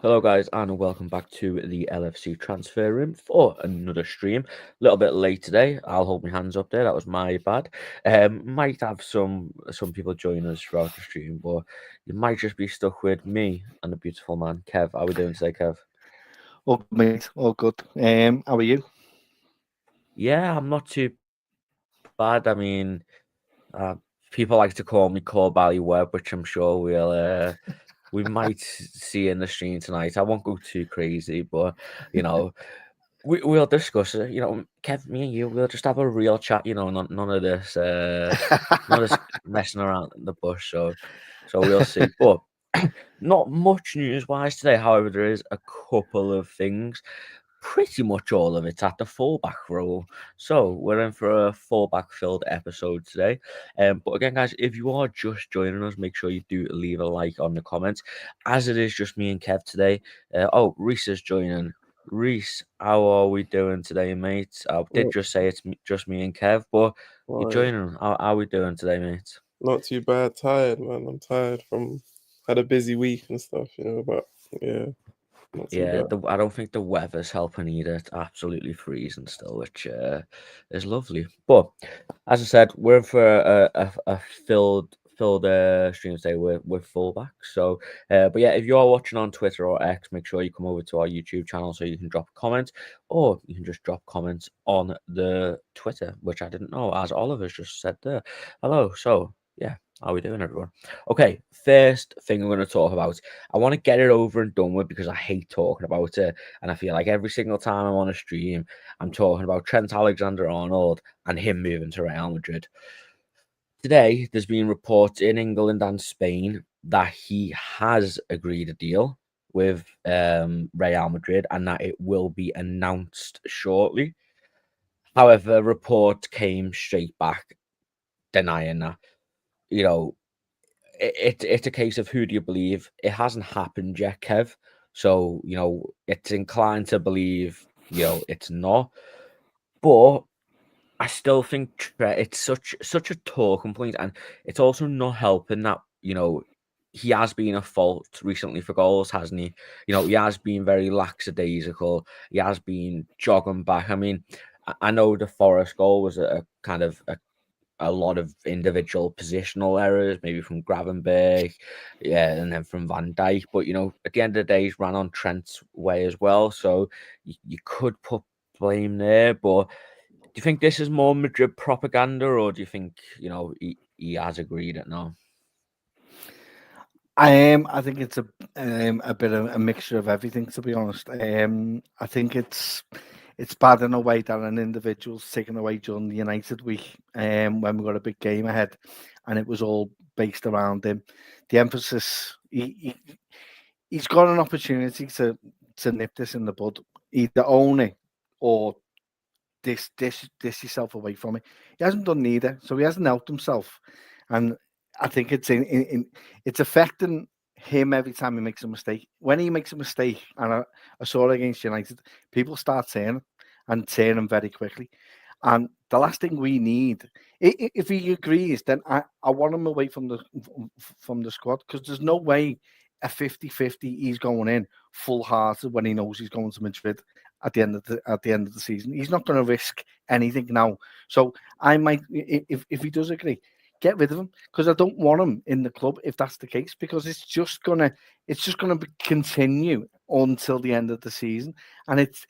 Hello, guys, and welcome back to the LFC transfer room for another stream. A little bit late today. I'll hold my hands up there. That was my bad. Might have some people join us throughout the stream, but you might just be stuck with me and the beautiful man, Kev. How are we doing today, Kev? All good, mate. All good. How are you? Yeah, I'm not too bad. I mean, people like to call me Core Bally Web, which I'm sure we might see in the stream tonight. I won't go too crazy, but you know. We'll discuss it. Kev, me and you, we'll just have a real chat. None of this, none of this messing around in the bush. So we'll see. But not much news-wise today. However, there is a couple of things. Pretty much all of it's at the fullback role. So we're in for a fullback filled episode today. But again, guys, if you are just joining us, make sure you do leave a like on the comments. As it is just me and Kev today. Reese is joining. Reese, how are we doing today, mate? I did Not, just say it's just me and Kev, but you're why? joining. How are we doing today, mate? Not too bad. Tired, man. I'm tired from had a busy week and stuff, but yeah, not too Yeah, bad. I don't think the weather's helping either. It's absolutely freezing still, which is lovely. But as I said, we're in for a filled stream today with fullbacks. So, but yeah, if you are watching on Twitter or X, make sure you come over to our YouTube channel so you can drop a comment, or you can just drop comments on the Twitter, which I didn't know, as Oliver's just said there. Hello. So yeah, how are we doing, everyone? Okay, first thing I'm going to talk about. I want to get it over and done with because I hate talking about it. And I feel like every single time I'm on a stream, I'm talking about Trent Alexander-Arnold and him moving to Real Madrid. Today, there's been reports in England and Spain that he has agreed a deal with Real Madrid and that it will be announced shortly. However, reports came straight back denying that. You know, it's a case of who do you believe? It hasn't happened yet, Kev. So, it's inclined to believe, it's not. But I still think it's such a talking point, and it's also not helping that, he has been a fault recently for goals, hasn't he? He has been very lackadaisical. He has been jogging back. I mean, I know the Forest goal was a kind of a lot of individual positional errors, maybe from Gravenberg, yeah, and then from Van Dijk. But at the end of the day, he's ran on Trent's way as well, so you could put blame there. But do you think this is more Madrid propaganda, or do you think he has agreed it now? I think it's a bit of a mixture of everything, to be honest. I think it's bad in a way that an individual's taken away during the United week, when we got a big game ahead, and it was all based around him. The emphasis he's got an opportunity to nip this in the bud, either own it or dish yourself away from it. He hasn't done neither, so he hasn't helped himself, and I think it's affecting him every time he makes a mistake. When he makes a mistake, and I saw it against United, people start saying it and saying him very quickly. And the last thing we need, if he agrees, then I want him away from the squad, because there's no way a 50-50 he's going in full hearted when he knows he's going to Madrid at the end of the season. He's not going to risk anything now. So I might, if he does agree, get rid of him, because I don't want him in the club if that's the case, because it's just gonna continue until the end of the season, and it's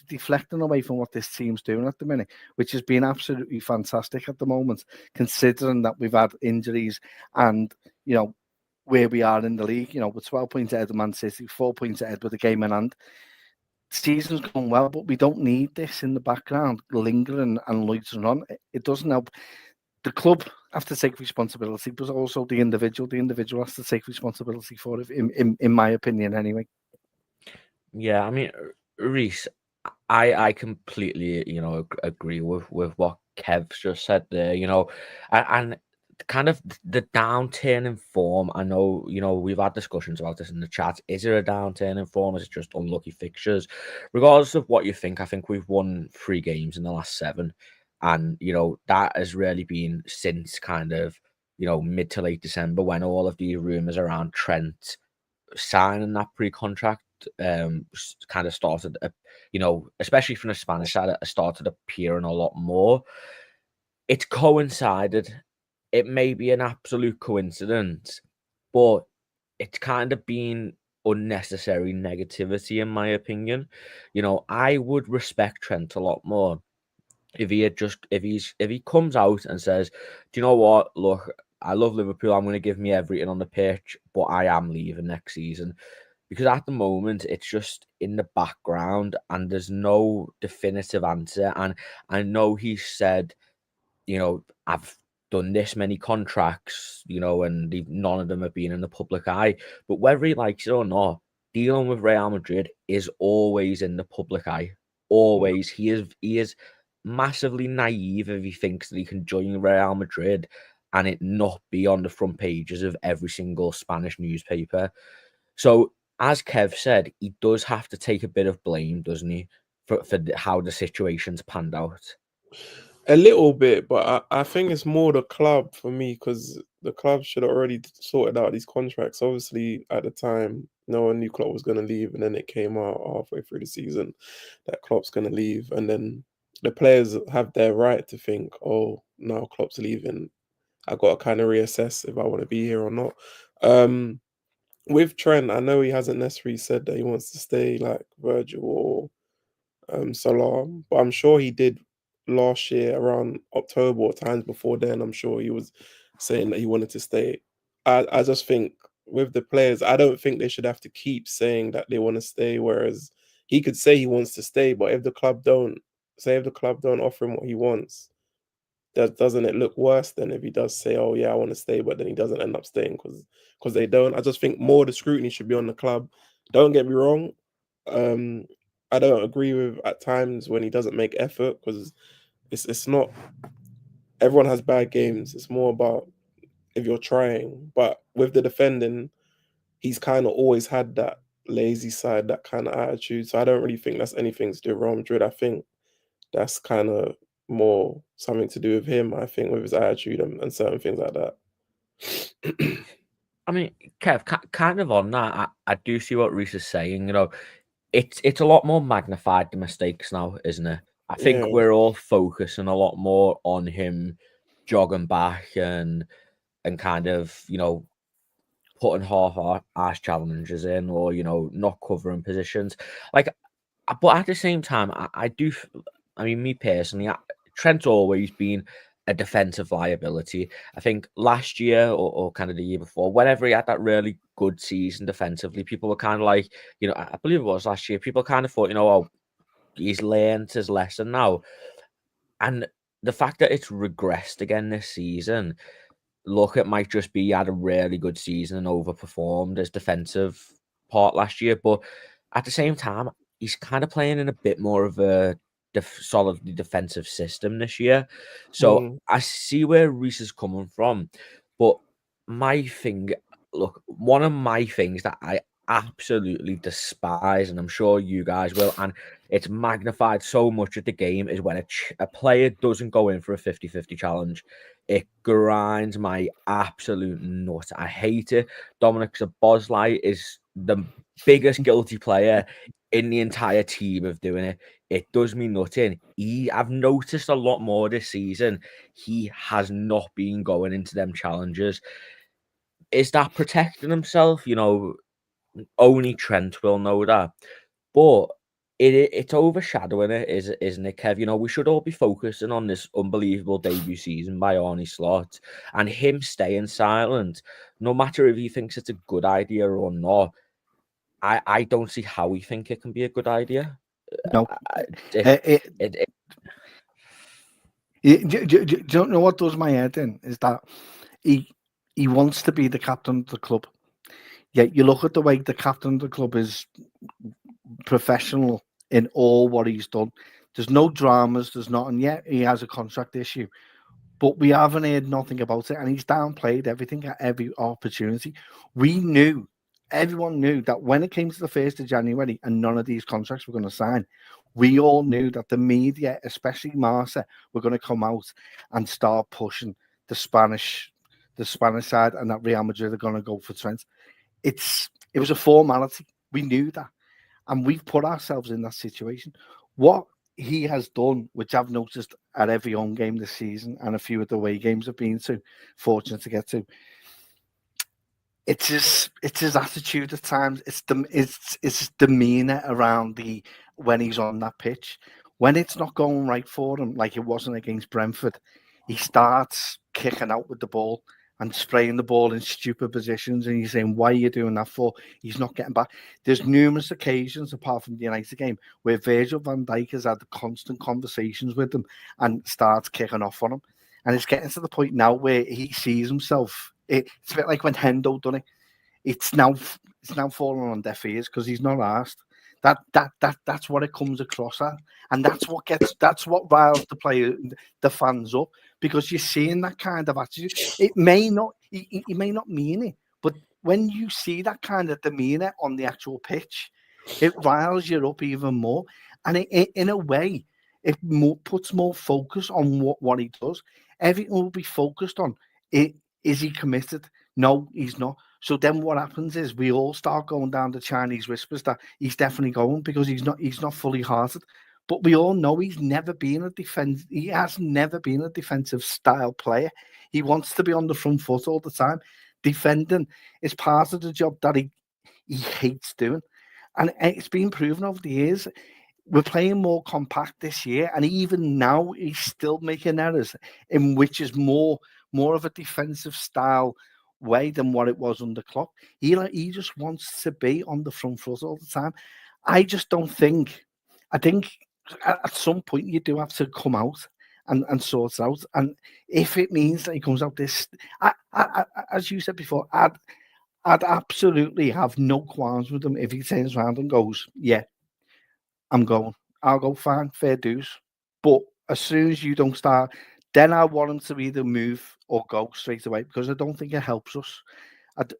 deflecting away from what this team's doing at the minute, which has been absolutely fantastic at the moment, considering that we've had injuries and where we are in the league. We're 12 points ahead of Man City, 4 points ahead with the game in hand. Season's going well, but we don't need this in the background lingering and loitering on. It doesn't help. The club have to take responsibility, but also the individual. The individual has to take responsibility for it, in my opinion, anyway. Yeah, I mean, Reese, I completely, agree with what Kev's just said there, and kind of the downturn in form. I know, we've had discussions about this in the chat. Is it a downturn in form? Is it just unlucky fixtures? Regardless of what you think, I think we've won 3 games in the last 7. And, that has really been since kind of, mid to late December, when all of these rumours around Trent signing that pre-contract kind of started, especially from the Spanish side, it started appearing a lot more. It's coincided. It may be an absolute coincidence, but it's kind of been unnecessary negativity, in my opinion. I would respect Trent a lot more if he comes out and says, "Do you know what? Look, I love Liverpool. I'm going to give me everything on the pitch, but I am leaving next season." Because at the moment, it's just in the background and there's no definitive answer. And I know he said, I've done this many contracts, and none of them have been in the public eye. But whether he likes it or not, dealing with Real Madrid is always in the public eye. Always. He is massively naive if he thinks that he can join Real Madrid and it not be on the front pages of every single Spanish newspaper. So, as Kev said, he does have to take a bit of blame, doesn't he, for how the situation's panned out. A little bit, but I think it's more the club for me, because the club should have already sorted out these contracts. Obviously, at the time, no one knew Klopp was going to leave, and then it came out halfway through the season that Klopp's going to leave, and then the players have their right to think, oh, now Klopp's leaving, I got to kind of reassess if I want to be here or not. With Trent, I know he hasn't necessarily said that he wants to stay like Virgil or Salah, but I'm sure he did last year around October or times before then. I'm sure he was saying that he wanted to stay. I just think with the players, I don't think they should have to keep saying that they want to stay. Whereas he could say he wants to stay, but if the club don't offer him what he wants, doesn't it look worse than if he does say, "Oh yeah, I want to stay," but then he doesn't end up staying because they don't? I just think more of the scrutiny should be on the club. Don't get me wrong. I don't agree with at times when he doesn't make effort, because it's not, everyone has bad games. It's more about if you're trying. But with the defending, he's kind of always had that lazy side, that kind of attitude. So I don't really think that's anything to do with Real Madrid. I think that's kind of more something to do with him, I think, with his attitude and certain things like that. I mean, Kev, kind of on that, I do see what Reece is saying. It's a lot more magnified, the mistakes now, isn't it? I think Yeah. we're all focusing a lot more on him jogging back and kind of, putting half-ass challenges in, or, not covering positions. Like, but at the same time, I do. I mean, me personally, Trent's always been a defensive liability. I think last year or kind of the year before, whenever he had that really good season defensively, people were kind of like, I believe it was last year, people kind of thought, oh, he's learned his lesson now. And the fact that it's regressed again this season, look, it might just be he had a really good season and overperformed his defensive part last year. But at the same time, he's kind of playing in a bit more of a solidly defensive system this year. So I see where Reece is coming from. But my thing, look, one of my things that I absolutely despise, and I'm sure you guys will, and it's magnified so much at the game, is when a player doesn't go in for a 50-50 challenge. It grinds my absolute nut. I hate it. Dominic Szoboszlai is the biggest guilty player in the entire team of doing it. It does me nutting. I've noticed a lot more this season. He has not been going into them challenges. Is that protecting himself? Only Trent will know that. But it's overshadowing it, isn't it, Kev? We should all be focusing on this unbelievable debut season by Arne Slot and him staying silent, no matter if he thinks it's a good idea or not. I don't see how he think it can be a good idea. No. Don't know what does my head in is that he wants to be the captain of the club. Yet you look at the way the captain of the club is professional in all what he's done. There's no dramas, there's nothing yet. He has a contract issue, but we haven't heard nothing about it, and he's downplayed everything at every opportunity. Everyone knew that when it came to the 1st of January and none of these contracts were going to sign, we all knew that the media, especially Marca, were going to come out and start pushing the Spanish side, and that Real Madrid are going to go for Trent. It's It was a formality. We knew that. And we've put ourselves in that situation. What he has done, which I've noticed at every home game this season and a few of the away games I've been to, fortunate to get to, it's his attitude at times. It's his demeanour around when he's on that pitch. When it's not going right for him, like it wasn't against Brentford, he starts kicking out with the ball and spraying the ball in stupid positions, and he's saying, "Why are you doing that for?" He's not getting back. There's numerous occasions, apart from the United game, where Virgil van Dijk has had constant conversations with him and starts kicking off on him. And it's getting to the point now where he sees himself. It's a bit like when Hendo done it. It's now falling on deaf ears because he's not asked. That's what it comes across at, and that's what riles the fans up, because you're seeing that kind of attitude. It may not, he may not mean it, but when you see that kind of demeanour on the actual pitch, it riles you up even more, and in a way, it puts more focus on what he does. Everything will be focused on it. Is he committed? No, he's not. So then what happens is we all start going down the Chinese whispers that he's definitely going because he's not fully hearted. But we all know he's never been a defense. He has never been a defensive style player. He wants to be on the front foot all the time. Defending is part of the job that he hates doing. And it's been proven over the years. We're playing more compact this year, and even now he's still making errors in which is more of a defensive style way than what it was under Klopp. He just wants to be on the front foot all the time. I just don't think. I think at some point you do have to come out and sort it out. And if it means that he comes out this, as you said before, I'd absolutely have no qualms with him if he turns around and goes, "Yeah, I'm going. I'll go, fine, fair dues." But as soon as you don't start, then I want him to either move or go straight away, because I don't think it helps us.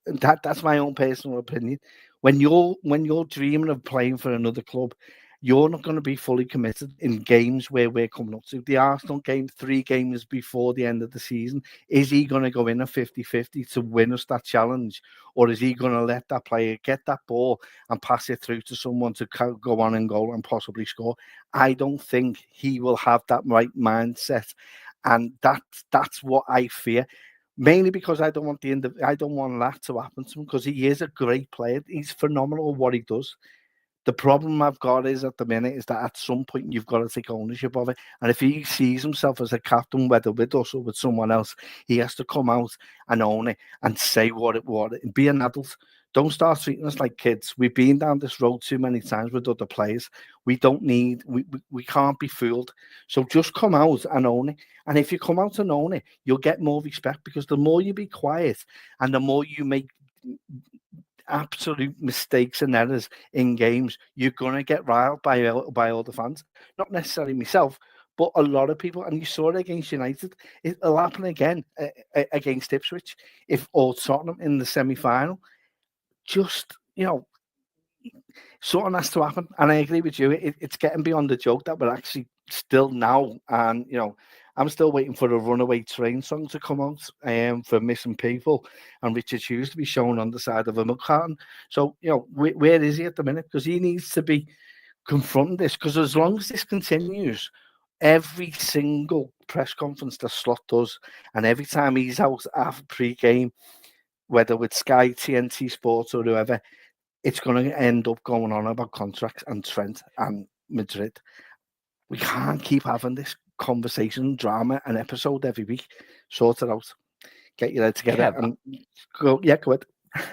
That's my own personal opinion. When you're dreaming of playing for another club, you're not going to be fully committed in games where we're coming up to. The Arsenal game, 3 games before the end of the season, is he going to go in a 50-50 to win us that challenge? Or is he going to let that player get that ball and pass it through to someone to go on and goal and possibly score? I don't think he will have that right mindset. And that's what I fear. Mainly because I don't want that to happen to him, because he is a great player. He's phenomenal at what he does. The problem I've got is at the minute is that at some point you've got to take ownership of it. And if he sees himself as a captain, whether with us or with someone else, he has to come out and own it and say what be an adult. Don't start treating us like kids. We've been down this road too many times with other players. We can't be fooled. So just come out and own it. And if you come out and own it, you'll get more respect, because the more you be quiet and the more you make absolute mistakes and errors in games, you're going to get riled by all the fans. Not necessarily myself, but a lot of people. And you saw it against United. It'll happen again against Ipswich, or Tottenham in the semi-final. Just, something has to happen. And I agree with you. It's getting beyond the joke that we're actually still now. And, I'm still waiting for the Runaway Train song to come out for Missing People and Richard Hughes to be shown on the side of a milk carton. So, where is he at the minute? Because he needs to be confronting this. Because as long as this continues, every single press conference that Slot does, and every time he's out after pre-game, whether with Sky, TNT Sports or whoever, it's going to end up going on about contracts and Trent and Madrid. We can't keep having this conversation, drama, and episode every week. Sort it out. Get your head together and go. Yeah, go ahead.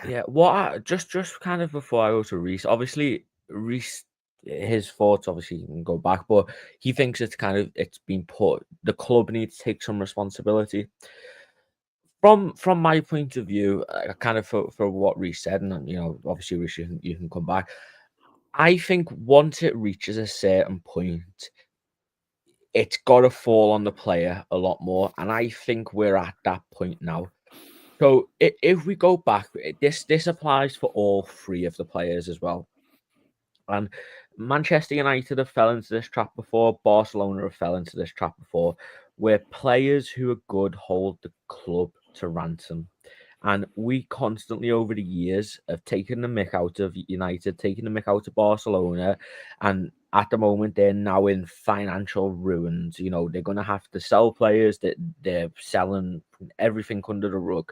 Yeah, just kind of before I go to Reece, obviously Reece, his thoughts obviously you can go back, but he thinks it's been put. The club needs to take some responsibility. From my point of view, kind of for what Reece said, and obviously Reece, you can come back. I think once it reaches a certain point, it's got to fall on the player a lot more, and I think we're at that point now. So if we go back, this applies for all 3 of the players as well. And Manchester United have fell into this trap before. Barcelona have fell into this trap before, where players who are good hold the club to ransom. And we constantly over the years have taken the mick out of United, taking the mick out of Barcelona, and at the moment they're now in financial ruins. You know, they're going to have to sell players, that they're selling everything under the rug.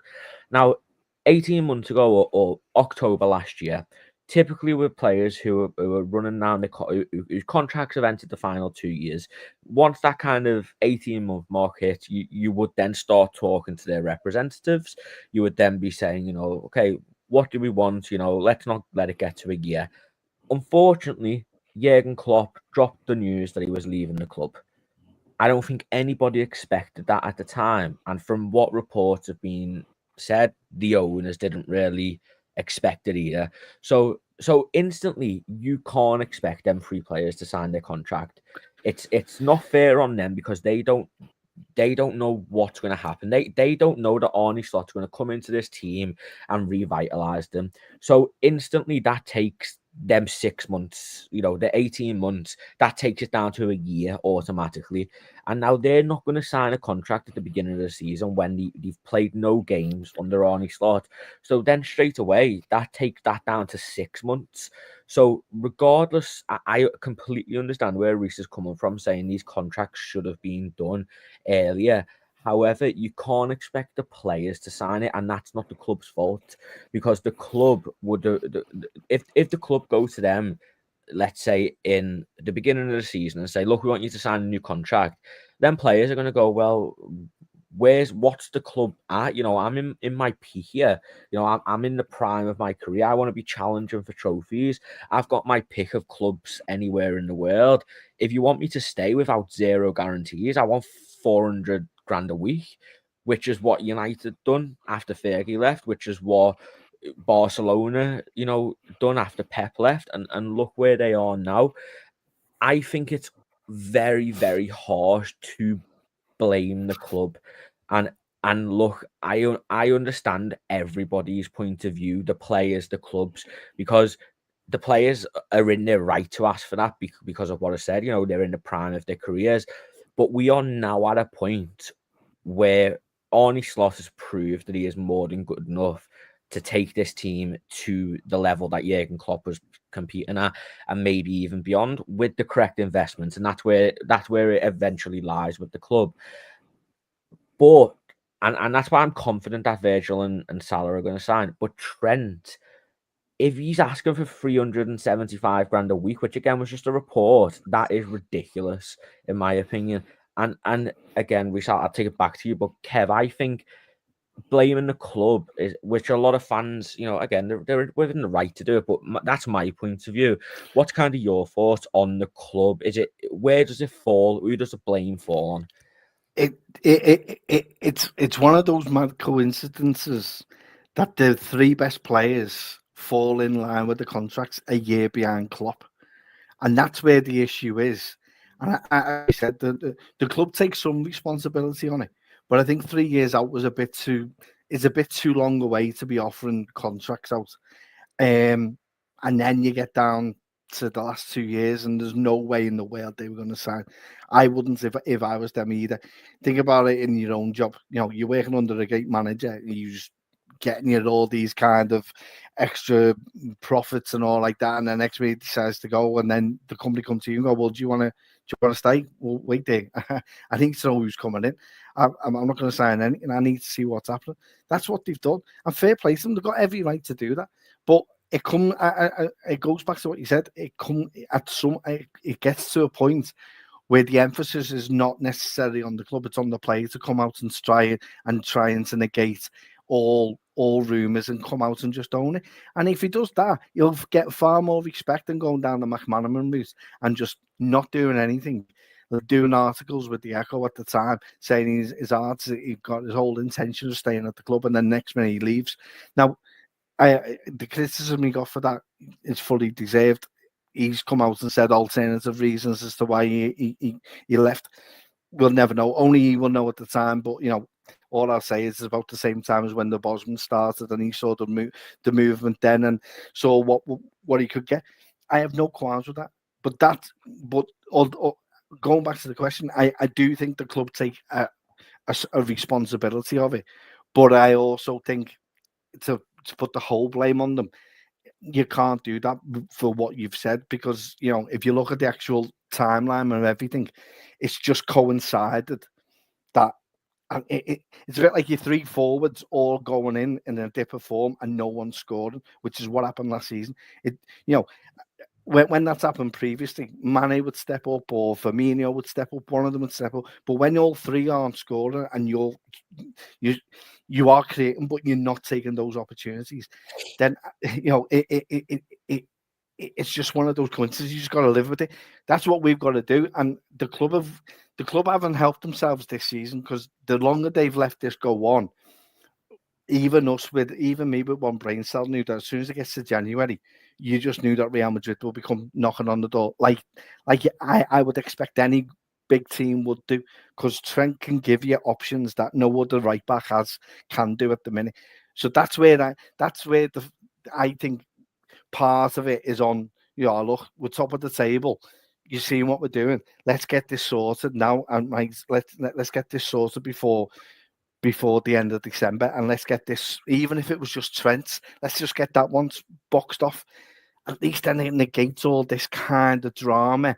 Now, 18 months ago or October last year, typically with players who are running down whose contracts have entered the final 2 years, once that kind of 18-month mark hit, you would then start talking to their representatives. You would then be saying, you know, okay, what do we want? You know, let's not let it get to a year. Unfortunately, Jurgen Klopp dropped the news that he was leaving the club. I don't think anybody expected that at the time. And from what reports have been said, the owners didn't really expect it either. So instantly you can't expect them three players to sign their contract. It's not fair on them because they don't know what's going to happen. They don't know that Arne Slot's going to come into this team and revitalize them. So instantly that takes them 6 months, you know, the 18 months, that takes it down to a year automatically. And now they're not going to sign a contract at the beginning of the season when they've played no games under Arne Slot. So then straight away, that takes that down to 6 months. So regardless, I completely understand where Reece is coming from, saying these contracts should have been done earlier. However, you can't expect the players to sign it, and that's not the club's fault, because the club would, if the club goes to them, let's say in the beginning of the season, and say, look, we want you to sign a new contract, then players are going to go, well, what's the club at? You know, I'm in my peak here. You know, I'm in the prime of my career. I want to be challenging for trophies. I've got my pick of clubs anywhere in the world. If you want me to stay without zero guarantees, I want 400 grand a week, which is what United done after Fergie left, which is what Barcelona, you know, done after Pep left, and look where they are now. I think it's very, very harsh to blame the club, and look, I understand everybody's point of view, the players, the clubs, because the players are in their right to ask for that because of what I said. You know, they're in the prime of their careers, but we are now at a point where Arne Slot has proved that he is more than good enough to take this team to the level that Jurgen Klopp was competing at, and maybe even beyond, with the correct investments. And that's where it eventually lies with the club. But and that's why I'm confident that Virgil and Salah are going to sign. But Trent, if he's asking for 375 grand a week, which again was just a report, that is ridiculous in my opinion. And again, I'll take it back to you, but Kev, I think blaming the club is, which a lot of fans, you know, again, they're within the right to do it, but that's my point of view. What's kind of your thoughts on the club? Where does it fall? Who does the blame fall on? It's one of those mad coincidences that the three best players fall in line with the contracts a year behind Klopp, and that's where the issue is. And I said that the club takes some responsibility on it, but I think 3 years out was a bit too long away to be offering contracts out. And then you get down to the last 2 years, and there's no way in the world they were going to sign. I wouldn't if I was them either. Think about it in your own job. You know, you're working under a great manager, you're just getting you all these kind of extra profits and all like that, and then next week decides to go, and then the company comes to you and go, well, do you want to stay? Well, wait there. I need to know who's coming in. I'm not going to sign anything. I need to see what's happening. That's what they've done, and fair play to them. They've got every right to do that. But it goes back to what you said. It gets to a point where the emphasis is not necessarily on the club; it's on the player to come out and try to negate all rumours and come out and just own it. And if he does that, you'll get far more respect than going down the McManaman route and just not doing anything. Doing articles with the Echo at the time saying he got his whole intention of staying at the club, and then next minute he leaves. Now, the criticism he got for that is fully deserved. He's come out and said alternative reasons as to why he left. We'll never know. Only he will know at the time. But you know, all I'll say is it's about the same time as when the Bosman started, and he saw the movement then and saw what he could get. I have no qualms with that. But going back to the question, I do think the club take a responsibility of it. But I also think to put the whole blame on them. You can't do that for what you've said, because if you look at the actual timeline and everything, it's just coincided that it's a bit like your three forwards all going in a dip of form and no one scoring, which is what happened last season. When that's happened previously, Mane would step up or Firmino would step up, one of them would step up. But when all three aren't scoring and you are creating, but you're not taking those opportunities, then it's just one of those coincidences. You just got to live with it. That's what we've got to do. And the club haven't helped themselves this season, because the longer they've let this go on, even me with one brain cell knew that as soon as it gets to January, you just knew that Real Madrid will become knocking on the door, like I would expect any big team would do, because Trent can give you options that no other right back can do at the minute. So that's where I think part of it is on. Look, we're top of the table. You see what we're doing. Let's get this sorted now, and let's get this sorted before the end of December, and let's get this, even if it was just Trent, let's just get that one boxed off. At least then it negates all this kind of drama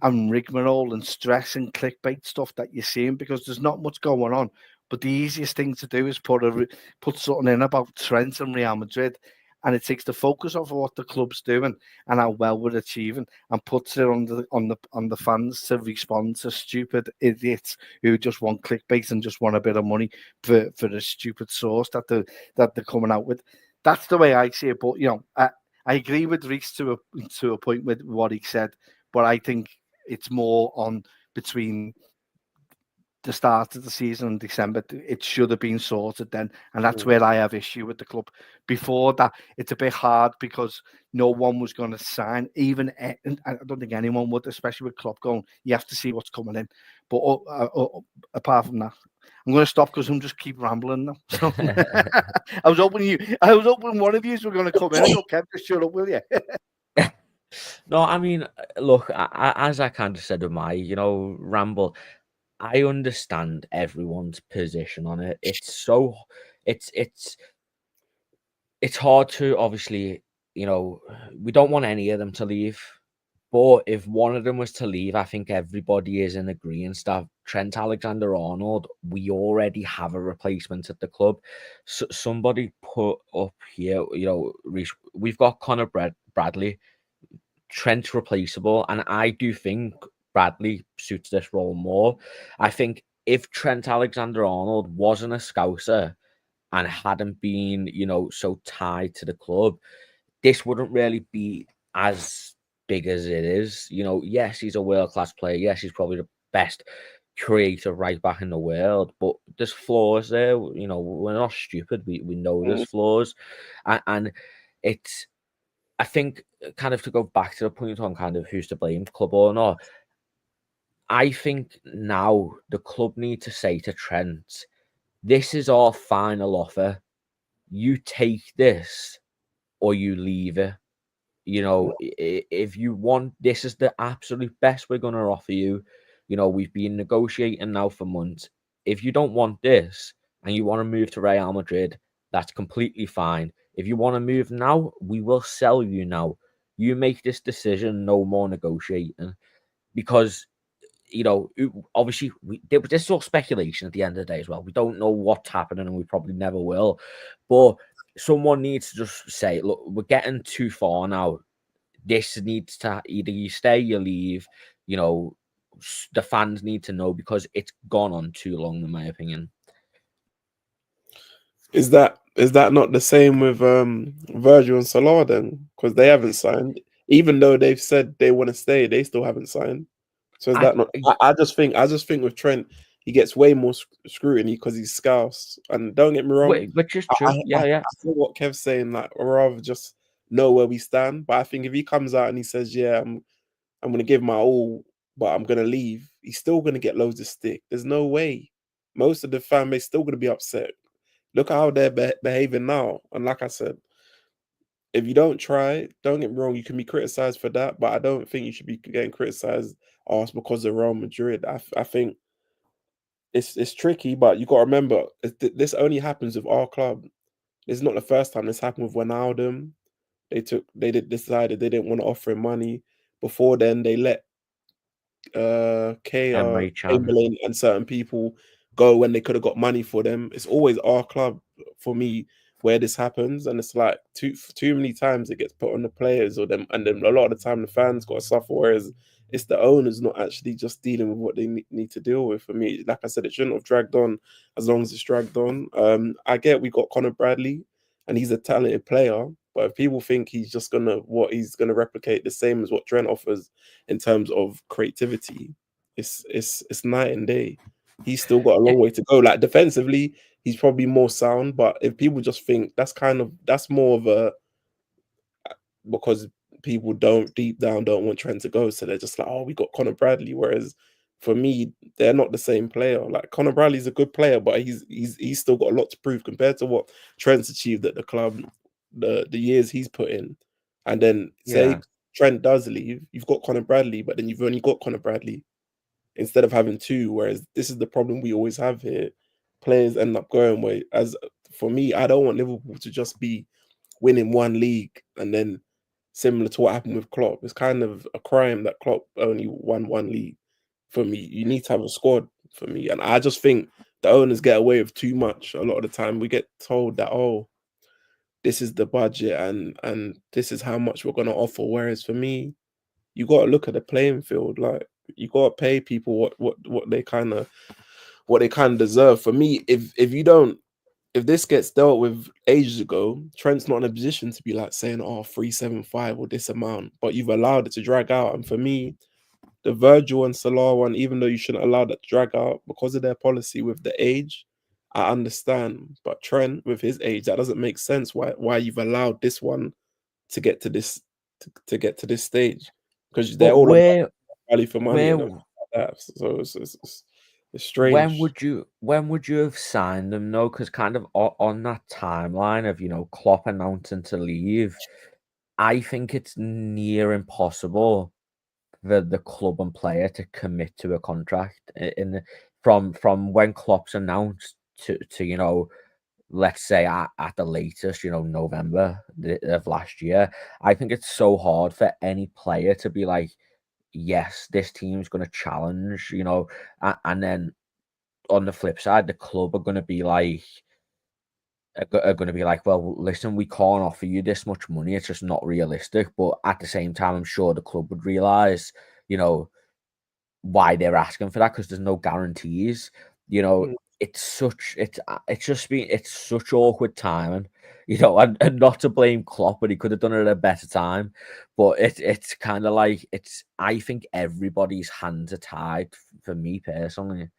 and rigmarole and stress and clickbait stuff that you're seeing, because there's not much going on. But the easiest thing to do is put something in about Trent and Real Madrid, and it takes the focus off of what the club's doing and how well we're achieving, and puts it on the fans to respond to stupid idiots who just want clickbait and just want a bit of money for the stupid source that they're coming out with. That's the way I see it. But I agree with Reece to a point with what he said, but I think it's more on between the start of the season in December. It should have been sorted then, and that's where I have issue with the club. Before that, it's a bit hard because no one was going to sign. Even I don't think anyone would, especially with Klopp going. You have to see what's coming in. But apart from that, I'm going to stop because I'm just keep rambling now. So, I was hoping one of you were going to come in and go, Kev, just shut up, will you? No, I mean, look, as I kind of said with my, ramble, I understand everyone's position on it. It's hard to, obviously, we don't want any of them to leave. But if one of them was to leave, I think everybody is in agreement that Trent Alexander-Arnold, we already have a replacement at the club. So somebody put up here, we've got Connor Bradley, Trent replaceable, and I do think Bradley suits this role more. I think if Trent Alexander-Arnold wasn't a Scouser and hadn't been, so tied to the club, this wouldn't really be as big as it is. Yes, he's a world-class player. Yes, he's probably the best creative right back in the world, but there's flaws there. We're not stupid. We know there's flaws. And it's, I think, kind of to go back to the point on kind of who's to blame, club or not, I think now the club need to say to Trent, this is our final offer. You take this or you leave it. If you want, this is the absolute best we're going to offer you. We've been negotiating now for months. If you don't want this and you want to move to Real Madrid, that's completely fine. If you want to move now, we will sell you now. You make this decision, no more negotiating. Because, obviously, this is all speculation at the end of the day as well. We don't know what's happening and we probably never will. But someone needs to just say, look, we're getting too far now. This needs to, either you stay, you leave. The fans need to know, because it's gone on too long, in my opinion. Is that not the same with Virgil and Salah then? Because they haven't signed, even though they've said they want to stay, they still haven't signed. So is that not? I just think with Trent, he gets way more scrutiny because he's Scouse. And don't get me wrong, which is true. Yeah. I feel what Kev's saying. Like, I'd rather just know where we stand. But I think if he comes out and he says, "Yeah, I'm going to give my all, but I'm going to leave," he's still going to get loads of stick. There's no way. Most of the fan base still going to be upset. Look at how they're behaving now. And like I said, if you don't try, don't get me wrong, you can be criticized for that, but I don't think you should be getting criticized because of Real Madrid. I think it's tricky, but you got to remember, this only happens with our club. It's not the first time this happened with Wijnaldum. They decided they didn't want to offer him money. Before then, they let Emery Chan. Chamberlain and certain people go when they could have got money for them. It's always our club for me where this happens, and it's like too many times it gets put on the players or them, and then a lot of the time the fans got to suffer. Whereas it's the owners not actually just dealing with what they need to deal with. For me, like I said, it shouldn't have dragged on as long as it's dragged on. I get we got Conor Bradley, and he's a talented player. But if people think he's just he's gonna replicate the same as what Trent offers in terms of creativity, it's night and day. He's still got a long way to go. Like defensively, he's probably more sound. But if people just think that's more of a because people deep down don't want Trent to go, so they're just like, oh, we got Conor Bradley. Whereas for me, they're not the same player. Like Conor Bradley's a good player, but he's still got a lot to prove compared to what Trent's achieved at the club, the years he's put in. And then say Yeah. Trent does leave, you've got Conor Bradley, but then you've only got Conor Bradley instead of having two. Whereas this is the problem we always have here. Players end up going where, as for me, I don't want Liverpool to just be winning one league and then similar to what happened with Klopp. It's kind of a crime that Klopp only won one league. For me, you need to have a squad for me. And I just think the owners get away with too much. A lot of the time we get told that, oh, this is the budget and this is how much we're gonna offer. Whereas for me, you gotta look at the playing field. Like you gotta pay people what they kinda deserve. For me, if this gets dealt with ages ago, Trent's not in a position to be like saying, oh, 375 or this amount, but you've allowed it to drag out. And for me, the Virgil and Salah one, even though you shouldn't allow that to drag out because of their policy with the age, I understand. But Trent, with his age, that doesn't make sense why you've allowed this one to get to this to get to this stage. Because they're But all about value for money and where everything like that. So it's when strange. would you have signed them though? Because kind of on that timeline of Klopp announcing to leave, I think it's near impossible for the club and player to commit to a contract from when Klopp's announced to let's say at the latest November of last year. I think it's so hard for any player to be like, yes, this team's going to challenge, and then on the flip side, the club are going to be like, well, listen, we can't offer you this much money. It's just not realistic. But at the same time, I'm sure the club would realize, why they're asking for that because there's no guarantees. Mm. It's such awkward timing. And not to blame Klopp, but he could have done it at a better time. But it's kind of like I think everybody's hands are tied for me personally.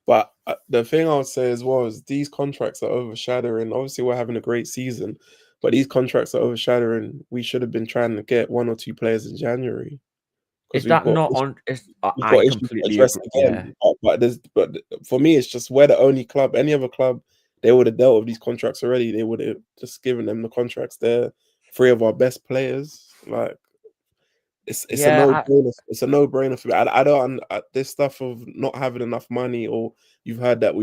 But the thing I would say as well is these contracts are overshadowing. Obviously, we're having a great season, but these contracts are overshadowing. We should have been trying to get one or two players in January because Is that not on? we've I got issues to completely address agree. Yeah, again. But for me, it's just we're the only club. Any other club, they would have dealt with these contracts already. They would have just given them the contracts. They're three of our best players. Like it's a no yeah, brainer. It's a no brainer for me. I don't this stuff of not having enough money, or you've heard that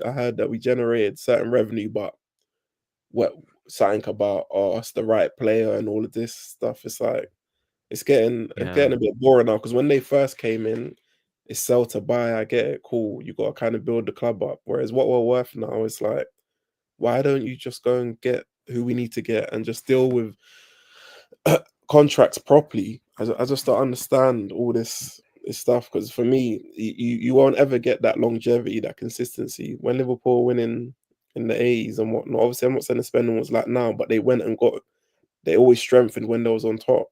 I heard that we generated certain revenue, but what something about us the right player and all of this stuff. It's like it's yeah, getting a bit boring now because when they first came in, it's sell to buy. I get it, cool. You got to kind of build the club up. Whereas what we're worth now is like, why don't you just go and get who we need to get and just deal with contracts properly? I just don't understand all this stuff because for me, you won't ever get that longevity, that consistency. When Liverpool winning in the 80s and whatnot, obviously I'm not saying the spending was like now, but they always strengthened when they was on top.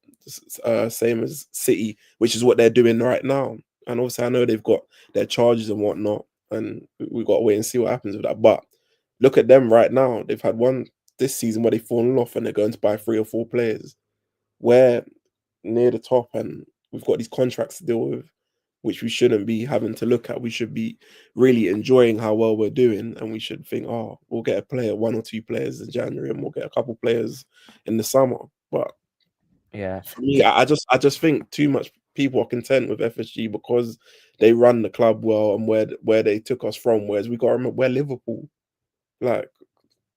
Same as City, which is what they're doing right now. And obviously I know they've got their charges and whatnot, and we've got to wait and see what happens with that. But look at them right now. They've had one this season where they've fallen off and they're going to buy 3 or 4 players. We're near the top and we've got these contracts to deal with, which we shouldn't be having to look at. We should be really enjoying how well we're doing, and we should think, oh, we'll get a player, 1 or 2 players in January, and we'll get a couple players in the summer. But yeah. for me, I just think too much people are content with FSG because they run the club well and where they took us from. Whereas we got to remember we're Liverpool. Like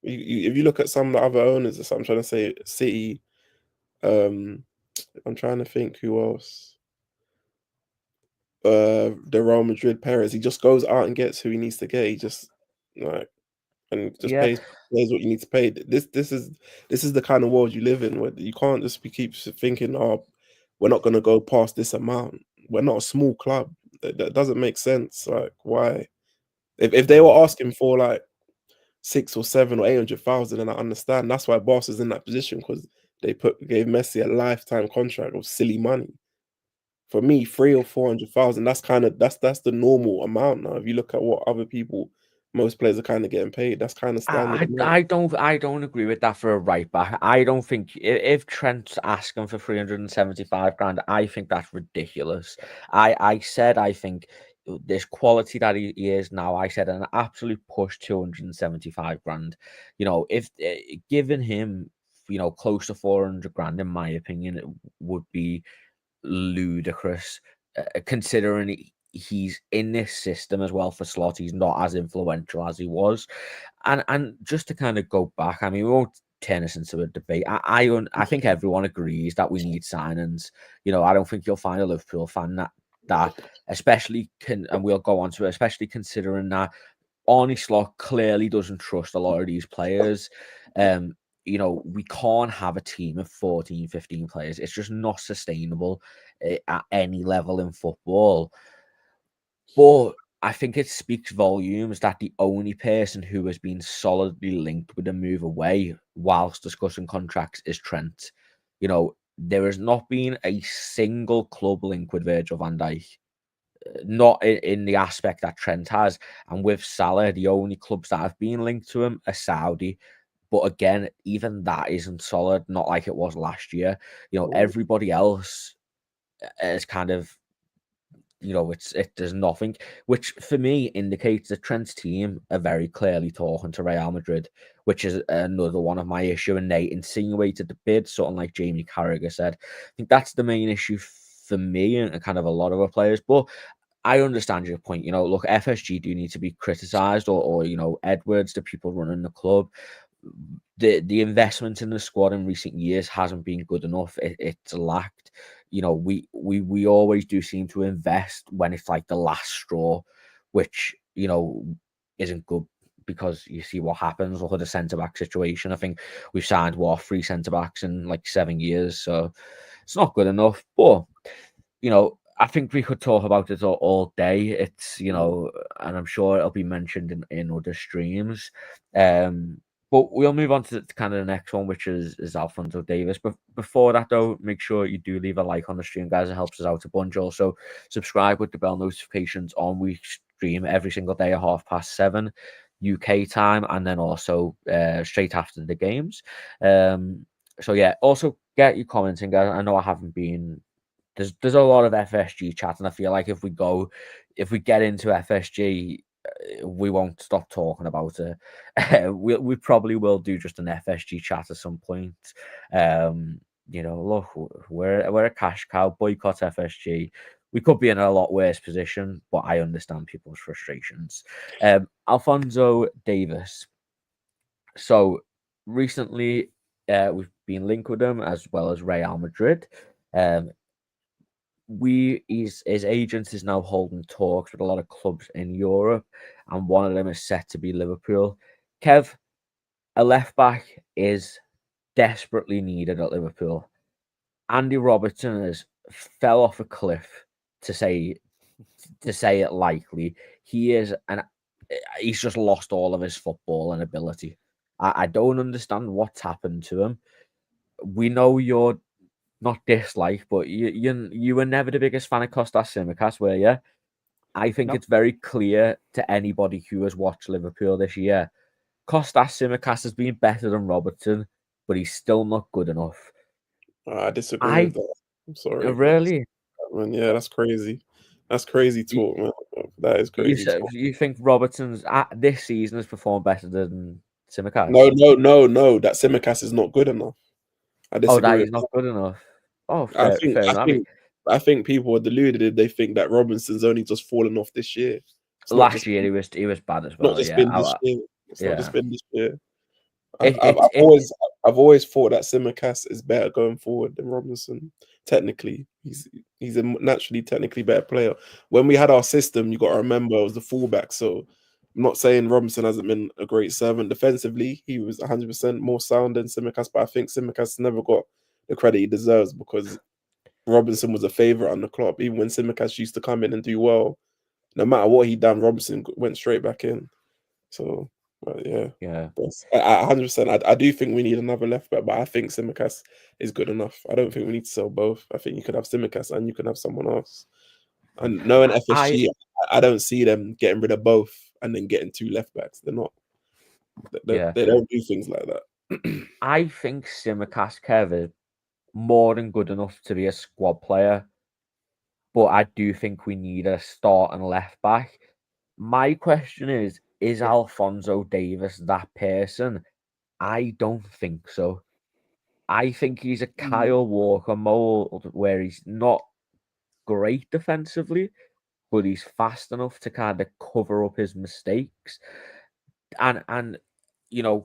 If you look at some of the other owners, I'm trying to say City. I'm trying to think who else. The Real Madrid Perez, he just goes out and gets who he needs to get. He just like and just Yeah. pays what you need to pay. This is the kind of world you live in where you can't just keep thinking, oh, we're not going to go past this amount. We're not a small club. That doesn't make sense. Like, why? If they were asking for like 6 or 7 or 800,000, and I understand that's why Barca's in that position, because they gave Messi a lifetime contract of silly money. For me, 300,000 or 400,000, that's the normal amount now. If you look at what other people, most players are kind of getting paid, that's kind of standard. I don't agree with that for a right back. I don't think if Trent's asking for 375 grand, I think that's ridiculous. I said I think this quality that he is now, I said an absolute push 275 grand. You know, if giving him, you know, close to 400 grand, in my opinion, it would be ludicrous, considering he's in this system as well for slot. He's not as influential as he was, and just to kind of go back, I mean, we won't turn this into a debate. I think everyone agrees that we need signings. You know, I don't think you'll find a Liverpool fan that especially and we'll go on to it, especially considering that Arnie Slot clearly doesn't trust a lot of these players. You know, we can't have a team of 14, 15 players. It's just not sustainable at any level in football. But I think it speaks volumes that the only person who has been solidly linked with a move away whilst discussing contracts is Trent. You know, there has not been a single club link with Virgil van Dijk. Not in the aspect that Trent has. And with Salah, the only clubs that have been linked to him are Saudi. But again, even that isn't solid, not like it was last year. You know, everybody else is kind of, you know, there's nothing, which for me indicates that Trent's team are very clearly talking to Real Madrid, which is another one of my issue. And they insinuated the bid, something like Jamie Carragher said. I think that's the main issue for me and kind of a lot of our players. But I understand your point. You know, look, FSG do need to be criticised, or you know, Edwards, the people running the club. The investment in the squad in recent years hasn't been good enough. It's lacked. You know, we always do seem to invest when it's like the last straw, which, you know, isn't good, because you see what happens. Look at the centre back situation. I think we've signed 3 centre backs in like 7 years, so it's not good enough. But you know, I think we could talk about it all day. It's, you know, and I'm sure it'll be mentioned in other streams. But we'll move on to kind of the next one, which is Alphonso Davies. But before that, though, make sure you do leave a like on the stream, guys. It helps us out a bunch. Also, subscribe with the bell notifications on. We stream every single day at 7:30 UK time, and then also straight after the games. So yeah, also get your comments in, guys. I know I haven't been. There's a lot of FSG chat, and I feel like if we get into FSG, we won't stop talking about it. We probably will do just an FSG chat at some point. You know, look, we're a cash cow. Boycott FSG. We could be in a lot worse position, but I understand people's frustrations. Alphonso Davies. So recently, we've been linked with him as well as Real Madrid. His agent is now holding talks with a lot of clubs in Europe, and one of them is set to be Liverpool. Kev, a left back is desperately needed at Liverpool. Andy Robertson has fell off a cliff, to say it lightly. He's just lost all of his football and ability. I don't understand what's happened to him. We know you're not dislike, but you were never the biggest fan of Kostas Tsimikas, were you? I think it's very clear to anybody who has watched Liverpool this year. Kostas Tsimikas has been better than Robertson, but he's still not good enough. I disagree with that. I'm sorry. Really? Yeah, that's crazy. That's crazy talk, man. That is crazy talk. You think Robertson's this season has performed better than Tsimikas? No. That Tsimikas is not good enough. I disagree. That is not good enough. Oh, fair enough. I think people are deluded if they think that Robinson's only just fallen off this year. Last year he was bad as well. Not just been this year. It's not just been this year. It's I've always thought that Simicast is better going forward than Robinson. Technically, he's a naturally technically better player. When we had our system, you got to remember it was the fullback. So I'm not saying Robinson hasn't been a great servant defensively. He was 100% more sound than Simicast, but I think Simicast never got the credit he deserves because Robinson was a favourite on the club. Even when Simicast used to come in and do well, no matter what he done, Robinson went straight back in. So, yeah. yeah. 100%. I do think we need another left back, but I think Simicast is good enough. I don't think we need to sell both. I think you could have Simicast and you can have someone else. And knowing FSG, I don't see them getting rid of both and then getting two left backs. They're not. They don't do things like that. I think Simicast, Kev, is more than good enough to be a squad player, but I do think we need a starting left back. My question is Alphonso Davies that person? I don't think so. I think he's a Kyle Walker mold where he's not great defensively, but he's fast enough to kind of cover up his mistakes. And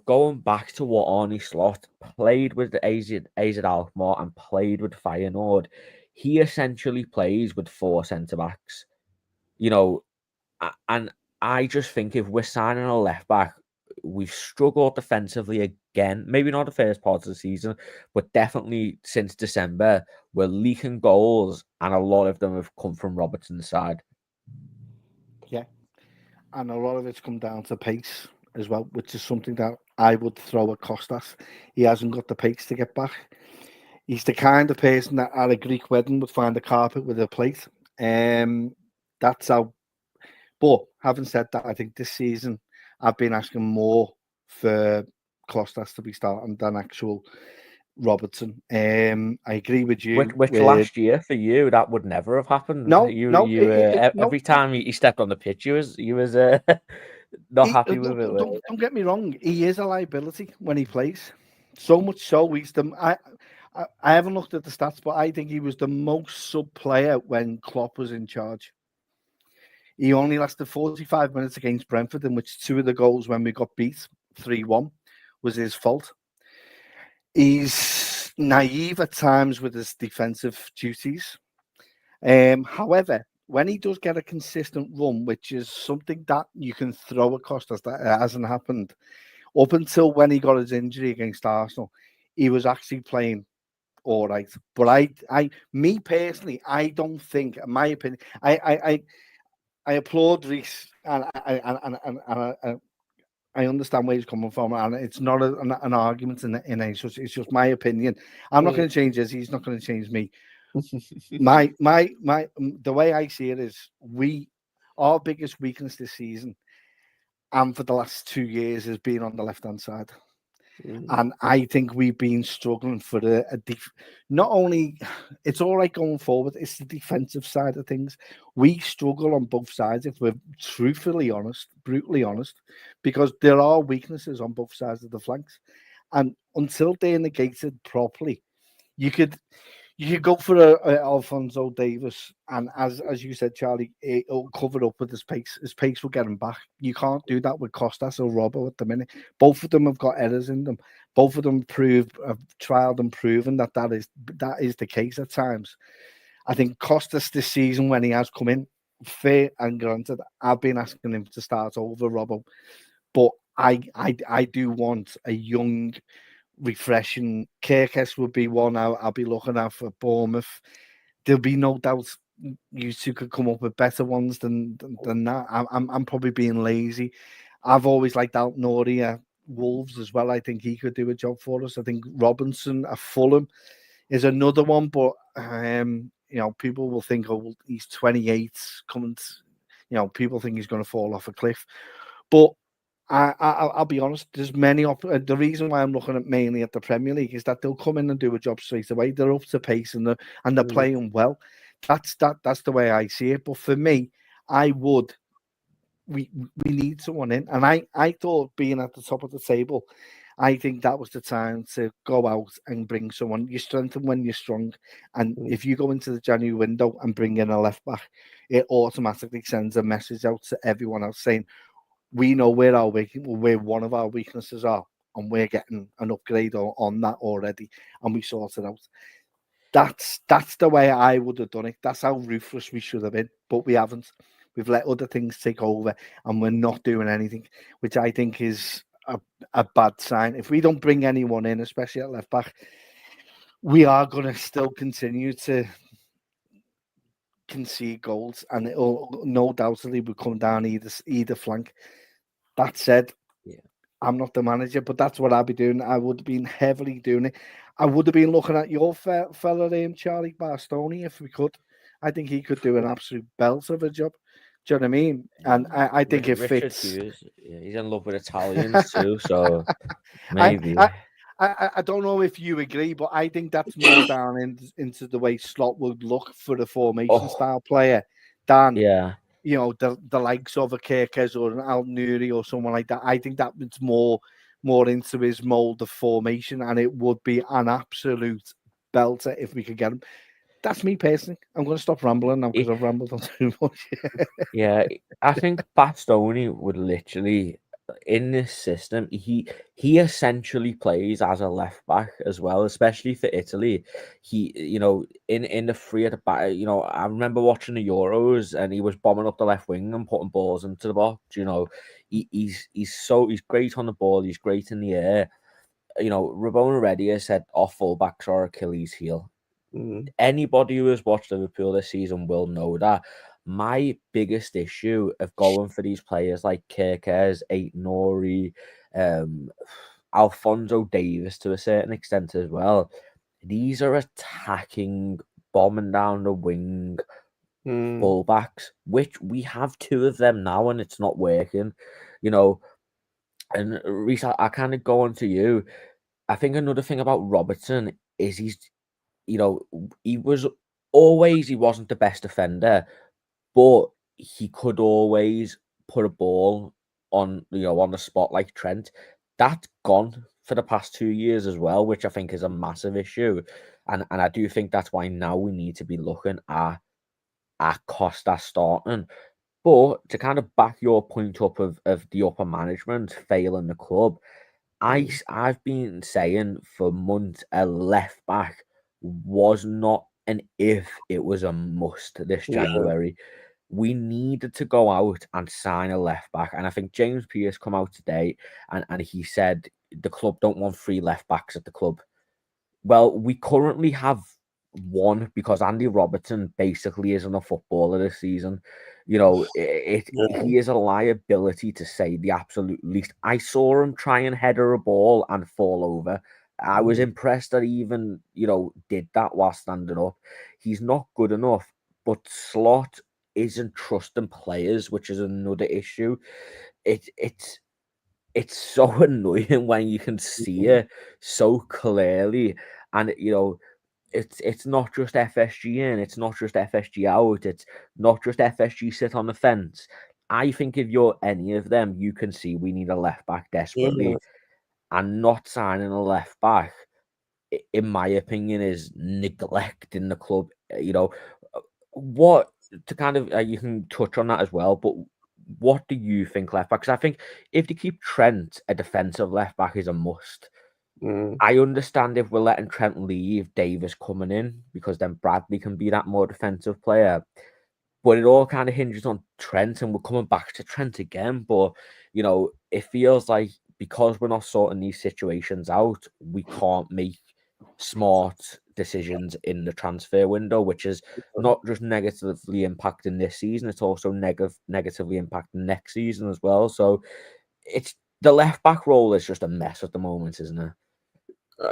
going back to what Arnie Slot played with the AZ Alkmaar and played with Feyenoord, he essentially plays with four centre backs. And I just think if we're signing a left back, we've struggled defensively again. Maybe not the first part of the season, but definitely since December, we're leaking goals, and a lot of them have come from Robertson's side. Yeah, and a lot of it's come down to pace as well, which is something that I would throw at Kostas. He hasn't got the pace to get back. He's the kind of person that at a Greek wedding would find a carpet with a plate. That's how. But having said that, I think this season I've been asking more for Kostas to be starting than actual Robertson. I agree with you. Which last year for you that would never have happened. No, every time he stepped on the pitch, you was not happy with it. Don't get me wrong. He is a liability when he plays. So much so, he's the. I haven't looked at the stats, but I think he was the most sub player when Klopp was in charge. He only lasted 45 minutes against Brentford, in which two of the goals when we got beat 3-1 was his fault. He's naive at times with his defensive duties. However, when he does get a consistent run, which is something that you can throw across us, that hasn't happened up until when he got his injury against Arsenal, he was actually playing all right. But me personally, I don't think, in my opinion, I applaud Reece and I understand where he's coming from, and it's not an argument in any such. It's just my opinion. I'm not going to change his. He's not going to change me. The way I see it is our biggest weakness this season and for the last 2 years has been on the left-hand side. And I think we've been struggling for not only it's all right going forward, it's the defensive side of things. We struggle on both sides, if we're truthfully honest, brutally honest, because there are weaknesses on both sides of the flanks. And until they're negated properly, you could go for a Alphonso Davies, and as you said, Charlie, it'll cover up with his pace. His pace will get him back. You can't do that with Kostas or Robbo at the minute. Both of them have got errors in them. Both of them have trialed and proven that is the case at times. I think Kostas this season, when he has come in, fair and granted, I've been asking him to start over Robbo, but I do want a young, refreshing. Kirkes would be one I'll be looking at for Bournemouth. There'll be no doubt you two could come up with better ones than that. I'm probably being lazy. I've always liked Alt-Nouri Wolves as well. I think he could do a job for us. I think Robinson at Fulham is another one, but people will think, oh, he's 28, coming. People think he's going to fall off a cliff, but I'll be honest. There's many. The reason why I'm looking at mainly at the Premier League is that they'll come in and do a job straight away. They're up to pace and they're playing well. That's the way I see it. But for me, we need someone in, and I thought being at the top of the table, I think that was the time to go out and bring someone. You strengthen when you're strong, and if you go into the January window and bring in a left back, it automatically sends a message out to everyone else saying, we know where one of our weaknesses are, and we're getting an upgrade on that already, and we sort it out. That's the way I would have done it. That's how ruthless we should have been, but we haven't. We've let other things take over, and we're not doing anything, which I think is a bad sign. If we don't bring anyone in, especially at left back, we are going to still continue to concede goals, and it'll no doubtedly will come down either flank. That said, Yeah. I'm not the manager, but that's what I'd be doing. I would have been heavily doing it. I would have been looking at your fella name, Charlie Barstoni, if we could. I think he could do an absolute belt of a job. Do you know what I mean? And I think it Richard fits. Hughes, yeah, he's in love with Italians too, so I, maybe. I don't know if you agree, but I think that's more down into the way Slot would look for the formation Oh, style player than yeah. the likes of a Kirkes or an Al Nuri or someone like that. I think that it's more into his mold of formation, and it would be an absolute belter if we could get him. That's me personally. I'm going to stop rambling now because I've rambled on too much. Yeah, I think Bastoni would literally in this system. He essentially plays as a left back as well, especially for Italy. He, in the free at the back. I remember watching the Euros and he was bombing up the left wing and putting balls into the box. He's great on the ball. He's great in the air. Ramon already has said off fullbacks are Achilles' heel. Anybody who has watched Liverpool this season will know that. My biggest issue of going for these players like Kirkes, Nori, Alphonso Davies to a certain extent as well. These are attacking, bombing down the wing fullbacks, which we have two of them now, and it's not working. And Reece, I kind of go on to you. I think another thing about Robertson is he wasn't the best defender, but he could always put a ball on the spot like Trent. That's gone for the past 2 years as well, which I think is a massive issue. And I do think that's why now we need to be looking at Costa starting. But to kind of back your point up of the upper management failing the club, I've been saying for months a left back was not an if, it was a must this Yeah. January. We needed to go out and sign a left back. And I think James Pearce come out today and he said the club don't want 3 left backs at the club. Well, we currently have one because Andy Robertson basically isn't a footballer this season. He is a liability to say the absolute least. I saw him try and header a ball and fall over. I was impressed that he even, did that while standing up. He's not good enough, but Slot isn't trusting players, which is another issue. It's so annoying when you can see it so clearly, and it's not just FSG in, it's not just FSG out, it's not just FSG sit on the fence. I think if you're any of them, you can see we need a left back desperately, and not signing a left back, in my opinion, is neglecting the club. What to kind of you can touch on that as well, but what do you think left back? Because I think if they keep Trent, a defensive left back is a must. I understand if we're letting Trent leave, Davies coming in, because then Bradley can be that more defensive player. But it all kind of hinges on Trent, and we're coming back to Trent again. But it feels like because we're not sorting these situations out, we can't make smart decisions in the transfer window, which is not just negatively impacting this season, it's also negatively impacting next season as well. So it's the left back role is just a mess at the moment, isn't it?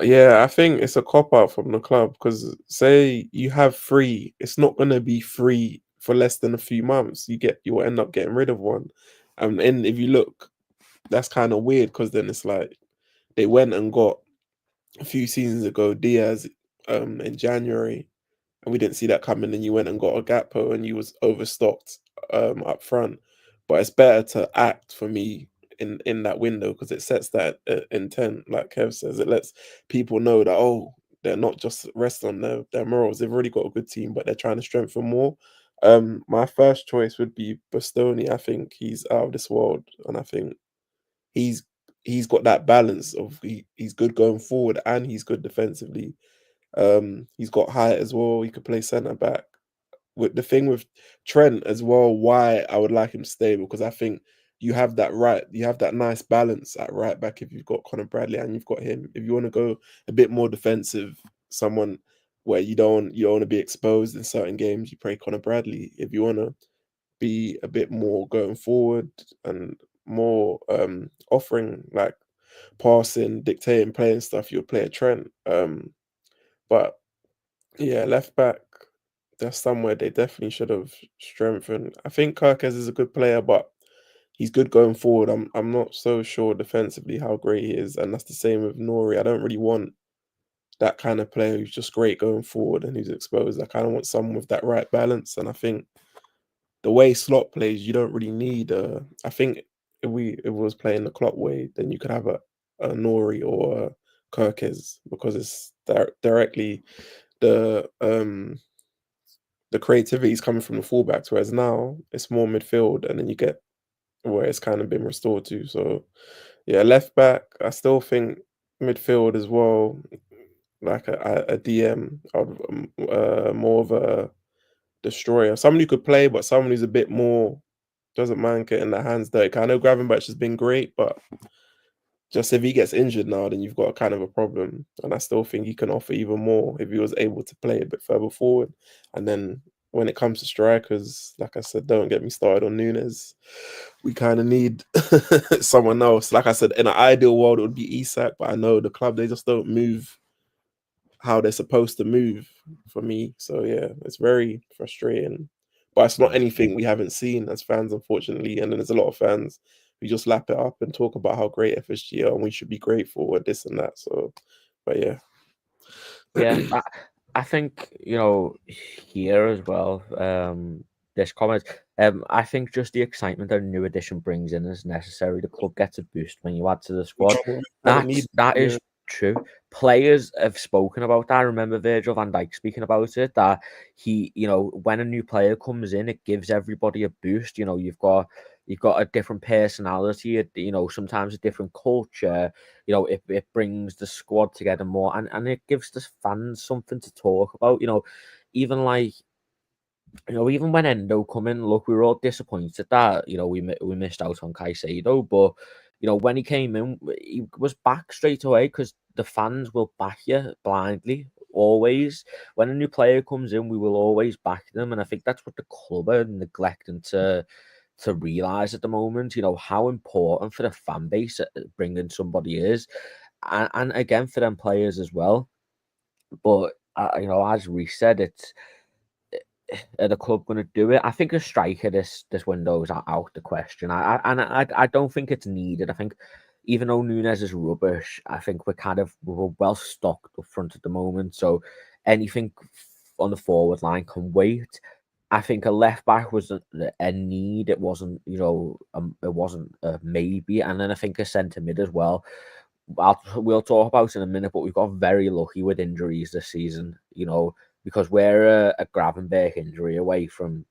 Yeah, I think it's a cop out from the club because say you have 3, it's not going to be 3 for less than a few months. You will end up getting rid of one, and if you look, that's kind of weird because then it's like they went and got a few seasons ago Diaz in January, and we didn't see that coming. And you went and got a Gakpo, and you was overstocked up front. But it's better to act for me in that window because it sets that intent, like Kev says. It lets people know that they're not just rest on their morals. They've already got a good team, but they're trying to strengthen more. My first choice would be Bastoni. I think he's out of this world, and I think he's he's got that balance of he's good going forward and he's good defensively. He's got height as well. He could play centre back. With the thing with Trent as well, why I would like him to stay, because I think you have that nice balance at right back if you've got Conor Bradley and you've got him. If you want to go a bit more defensive, someone where you don't want to be exposed in certain games, you play Conor Bradley. If you want to be a bit more going forward and more offering like passing, dictating, playing stuff, you'll play a Trent. But yeah, left back, that's somewhere they definitely should have strengthened. I think Kirkes is a good player, but he's good going forward. I'm not so sure defensively how great he is, and that's the same with Nori. I don't really want that kind of player who's just great going forward and who's exposed. I kind of want someone with that right balance, and I think the way Slot plays, you don't really need. I think if we was playing the Klopp way, then you could have a Nori or a Kirkes, because it's directly the creativity is coming from the fullbacks, whereas now it's more midfield, and then you get where it's kind of been restored to. So yeah, left back, I still think midfield as well, like a DM, more of a destroyer, someone who could play, but someone who's a bit more doesn't mind getting their hands dirty. I know Gravenberch has been great, but just if he gets injured now, then you've got a kind of a problem. And I still think he can offer even more if he was able to play a bit further forward. And then when it comes to strikers, like I said, don't get me started on Nunes. We kind of need someone else. Like I said, in an ideal world, it would be Isak, but I know the club, they just don't move how they're supposed to move for me. So yeah, it's very frustrating. But it's not anything we haven't seen as fans, unfortunately. And then there's a lot of fans who just lap it up and talk about how great FSG are and we should be grateful and this and that. So, but yeah. Yeah, I think, here as well, this comment, I think just the excitement that a new addition brings in is necessary. The club gets a boost when you add to the squad. That is true. Players have spoken about that. I remember Virgil van Dijk speaking about it, that he, when a new player comes in, it gives everybody a boost. You've got a different personality, sometimes a different culture. It brings the squad together more, and it gives the fans something to talk about. Even like, even when Endo come in, look, we were all disappointed that we missed out on Caicedo, but when he came in, he was back straight away, because the fans will back you blindly. Always, when a new player comes in, we will always back them, and I think that's what the club are neglecting to realize at the moment. How important for the fan base bringing somebody is, and again for them players as well. But as we said, it's are the club going to do it? I think a striker this window is out the question. I don't think it's needed. I think even though Nunes is rubbish, I think we're well stocked up front at the moment. So anything on the forward line can wait. I think a left back was a need. It wasn't, it wasn't a maybe. And then I think a centre mid as well. We'll talk about it in a minute, but we've got very lucky with injuries this season. Because we're a Gravenberch injury away from,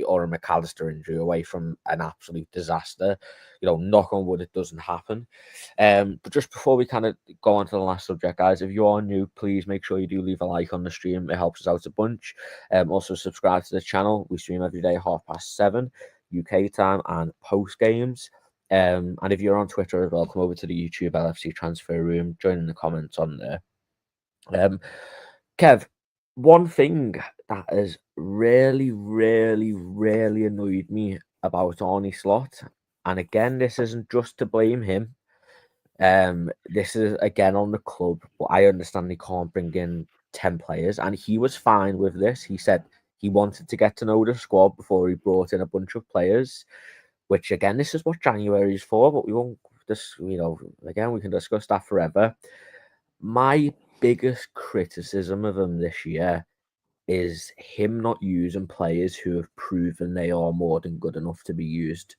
or a McAllister injury away from an absolute disaster. Knock on wood, it doesn't happen. But just before we kind of go on to the last subject, guys, if you are new, please make sure you do leave a like on the stream. It helps us out a bunch. Also subscribe to the channel. We stream every day, 7:30 UK time, and post games. And if you're on Twitter as well, come over to the YouTube LFC Transfer Room, join in the comments on there. Kev, one thing that has really, really, really annoyed me about Arnie Slot, and again, this isn't just to blame him. This is again on the club, but I understand he can't bring in 10 players, and he was fine with this. He said he wanted to get to know the squad before he brought in a bunch of players, which again, this is what January is for, but we won't just, again, we can discuss that forever. My biggest criticism of him this year is him not using players who have proven they are more than good enough to be used.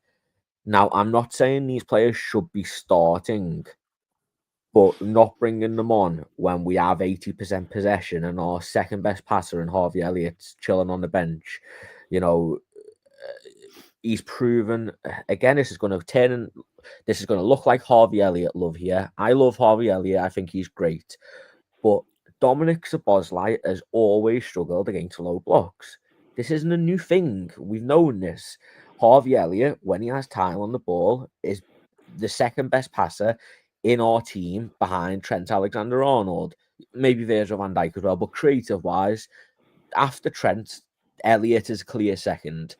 Now, I'm not saying these players should be starting, but not bringing them on when we have 80% possession and our second best passer and Harvey Elliott's chilling on the bench, he's proven again. This is going to look like Harvey Elliott love here. I love Harvey Elliott. I think he's great, but Dominic Szoboszlai has always struggled against low blocks. This isn't a new thing. We've known this. Harvey Elliott, when he has time on the ball, is the second best passer in our team behind Trent Alexander-Arnold. Maybe Virgil van Dijk as well, but creative-wise, after Trent, Elliott is clear second.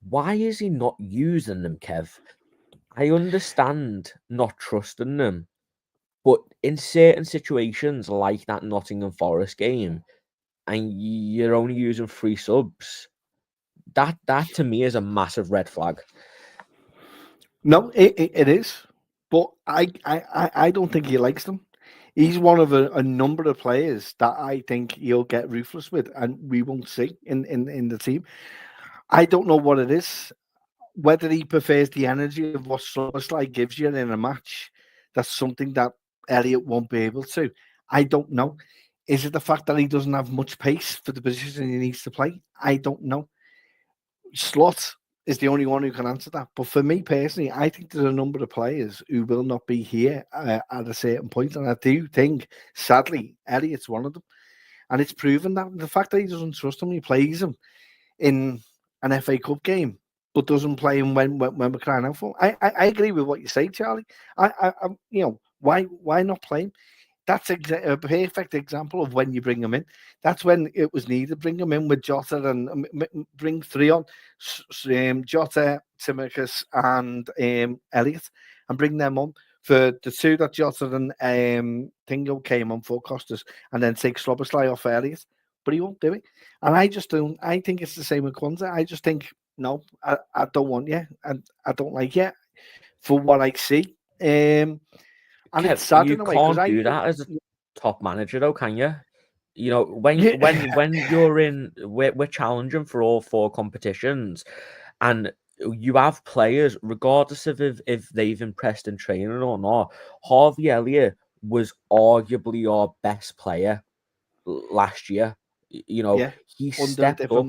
Why is he not using them, Kev? I understand not trusting them, but in certain situations like that Nottingham Forest game, and you're only using 3 subs, that to me is a massive red flag. No, it is, but I don't think he likes them. He's one of a number of players that I think he'll get ruthless with, and we won't see in the team. I don't know what it is. Whether he prefers the energy of what Szoboszlai gives you in a match, that's something that Elliott won't be able to. I don't know. Is it the fact that he doesn't have much pace for the position he needs to play? I don't know. Slot is the only one who can answer that. But for me personally, I think there's a number of players who will not be here at a certain point. And I do think, sadly, Elliott's one of them. And it's proven that the fact that he doesn't trust him, he plays him in an FA Cup game, but doesn't play him when we're crying out for him. I agree with what you say, Charlie. Why not play him? That's a perfect example of when you bring him in. That's when it was needed. Bring him in with Jota and bring 3 on, Jota, Tsimikas, and Elliott, and bring them on for the 2 that Jota and Tingo came on for Costas, and then take Szoboszlai off Elliott. But he won't do it. And I just don't. I think it's the same with Kwanzaa. I just think, no, I don't want you, and I don't like you for what I see. And Kev, it's sad you in a way can't do that as a top manager, though, can you? You know, when you're in, we're challenging for all 4 competitions, and you have players, regardless of if they've impressed in training or not. Harvey Elliott was arguably our best player last year. You know, he stepped up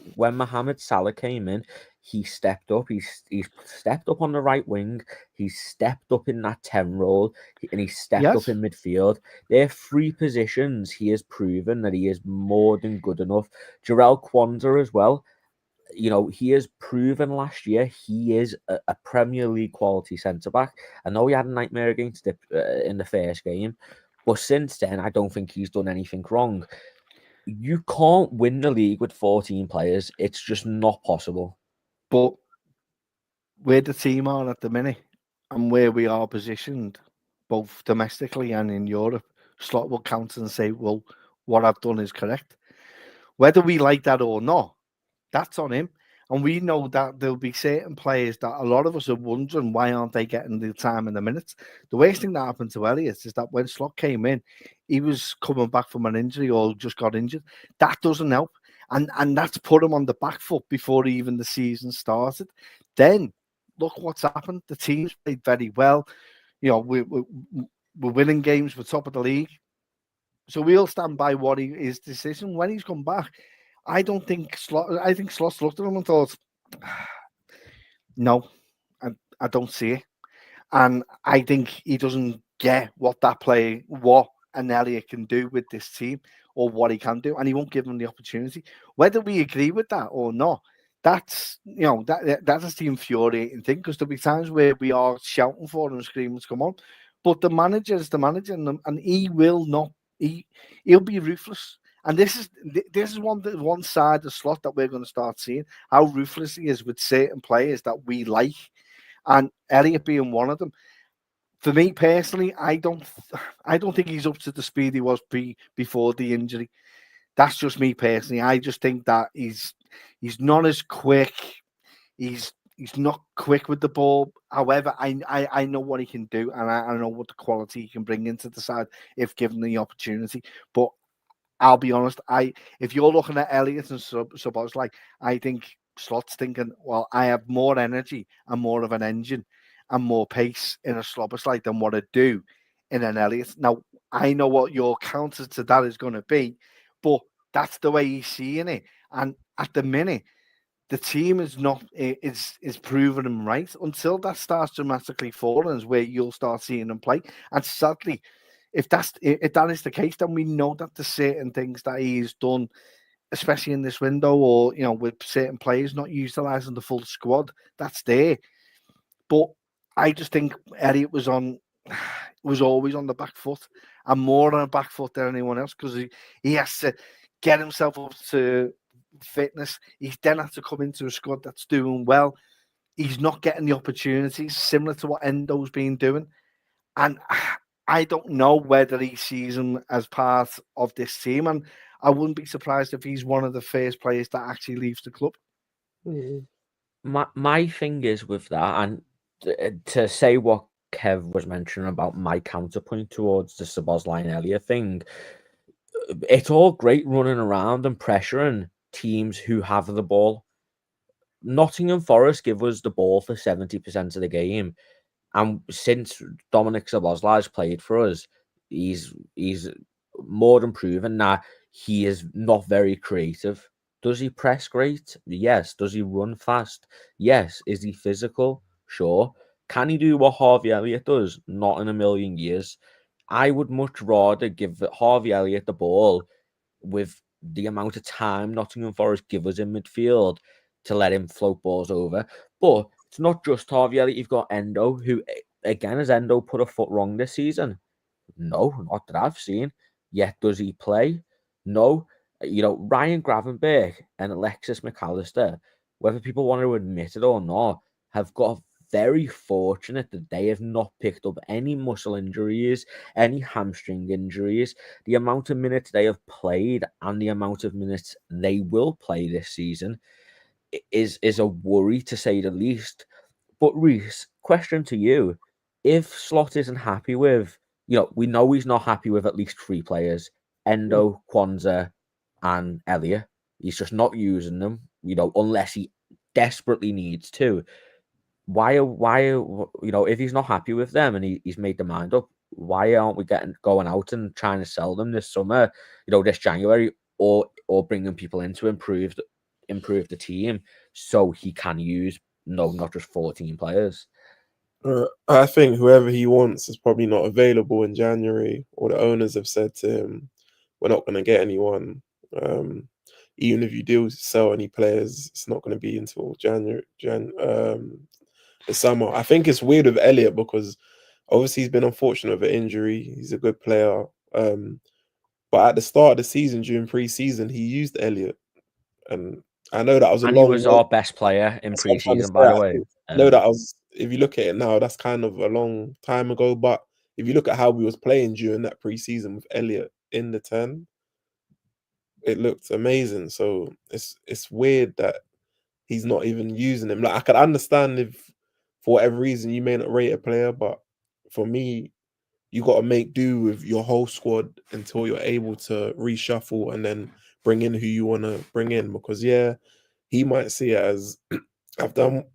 when Mohamed Salah came in. He stepped up. He's stepped up on the right wing. He stepped up in that 10 role, and he stepped up in midfield. There are 3 positions he has proven that he is more than good enough. Jarell Kwanzaa as well. You know, he has proven last year he is a Premier League quality centre back. I know he had a nightmare against it in the first game, but since then, I don't think he's done anything wrong. You can't win the league with 14 players. It's just not possible. But where the team are at the minute and where we are positioned, both domestically and in Europe, Slot will counter and say, well, what I've done is correct. Whether we like that or not, that's on him. And we know that there'll be certain players that a lot of us are wondering why aren't they getting the time and the minutes. The worst thing that happened to Elliott is that when Slot came in, he was coming back from an injury or just got injured. That doesn't help. And that's put him on the back foot before even the season started. Then look what's happened. The team's played very well. You know, we're winning games. We're top of the league. So we'll stand by what his decision. When he's come back, I think Slot looked at him and thought, no, I don't see it. And I think he doesn't get what an Elliott can do with this team or what he can do, and he won't give him the opportunity. Whether we agree with that or not, that's that is the infuriating thing, because there'll be times where we are shouting for him and screaming to come on, but the manager is the manager, and he will not. He'll be ruthless. And this is one side of Slot that we're going to start seeing, how ruthless he is with certain players that we like, and Elliott being one of them. For me personally, I don't think he's up to the speed he was before the injury. That's just me personally. I just think that he's not as quick. He's not quick with the ball. However, I know what he can do, and I know what the quality he can bring into the side if given the opportunity. But I'll be honest, if you're looking at Elliott and Szoboszlai, I think Slot's thinking, well, I have more energy and more of an engine and more pace in a Szoboszlai than what I do in an Elliott. Now, I know what your counter to that is going to be, but that's the way he's seeing it. And at the minute, the team is not is proving him right. Until that starts dramatically falling is where you'll start seeing him play. And sadly, if that is the case, then we know that there's certain things that he's done, especially in this window, or with certain players not utilising the full squad that's there. But I just think Elliot was always on the back foot, and more on the back foot than anyone else, because he has to get himself up to fitness. He's then has to come into a squad that's doing well. He's not getting the opportunities similar to what Endo's been doing, and I don't know whether he sees him as part of this team, and I wouldn't be surprised if he's one of the first players that actually leaves the club. My thing is with that, and to say what Kev was mentioning about my counterpoint towards the Szoboszlai and Elliott thing, it's all great running around and pressuring teams who have the ball. Nottingham Forest give us the ball for 70% of the game, and since Dominic Szoboszlai has played for us, he's more than proven that he is not very creative. Does he press great? Yes. Does he run fast? Yes. Is he physical? Sure. Can he do what Harvey Elliott does? Not in a million years. I would much rather give Harvey Elliott the ball with the amount of time Nottingham Forest give us in midfield to let him float balls over. But it's not just Harvey Elliott. You've got Endo, who, again, has Endo put a foot wrong this season? No, not that I've seen. Yet does he play? No. Ryan Gravenberch and Alexis McAllister, whether people want to admit it or not, have got very fortunate that they have not picked up any muscle injuries, any hamstring injuries. The amount of minutes they have played and the amount of minutes they will play this season is a worry, to say the least. But Reese, question to you: if Slot isn't happy with, we know he's not happy with at least 3 players: Endo, Kwanzaa, and Elliot. He's just not using them, unless he desperately needs to. Why, if he's not happy with them and he's made the mind up, why aren't we going out and trying to sell them this summer, this January, or bringing people in to improve the team so he can use not just 14 players? I think whoever he wants is probably not available in January, or the owners have said to him, we're not going to get anyone. Even if you do sell any players, it's not going to be until the summer. I think it's weird with Elliot because obviously he's been unfortunate with an injury. He's a good player. But at the start of the season, during pre-season, he used Elliot. And I know that was he was our best player in pre-season, by the way. I know that if you look at it now, that's kind of a long time ago. But if you look at how we was playing during that pre-season with Elliot in the 10, it looked amazing. So it's weird that he's not even using him. Like, I could understand if for whatever reason you may not rate a player, but for me, you got to make do with your whole squad until you're able to reshuffle and then bring in who you want to bring in. Because he might see it as I've done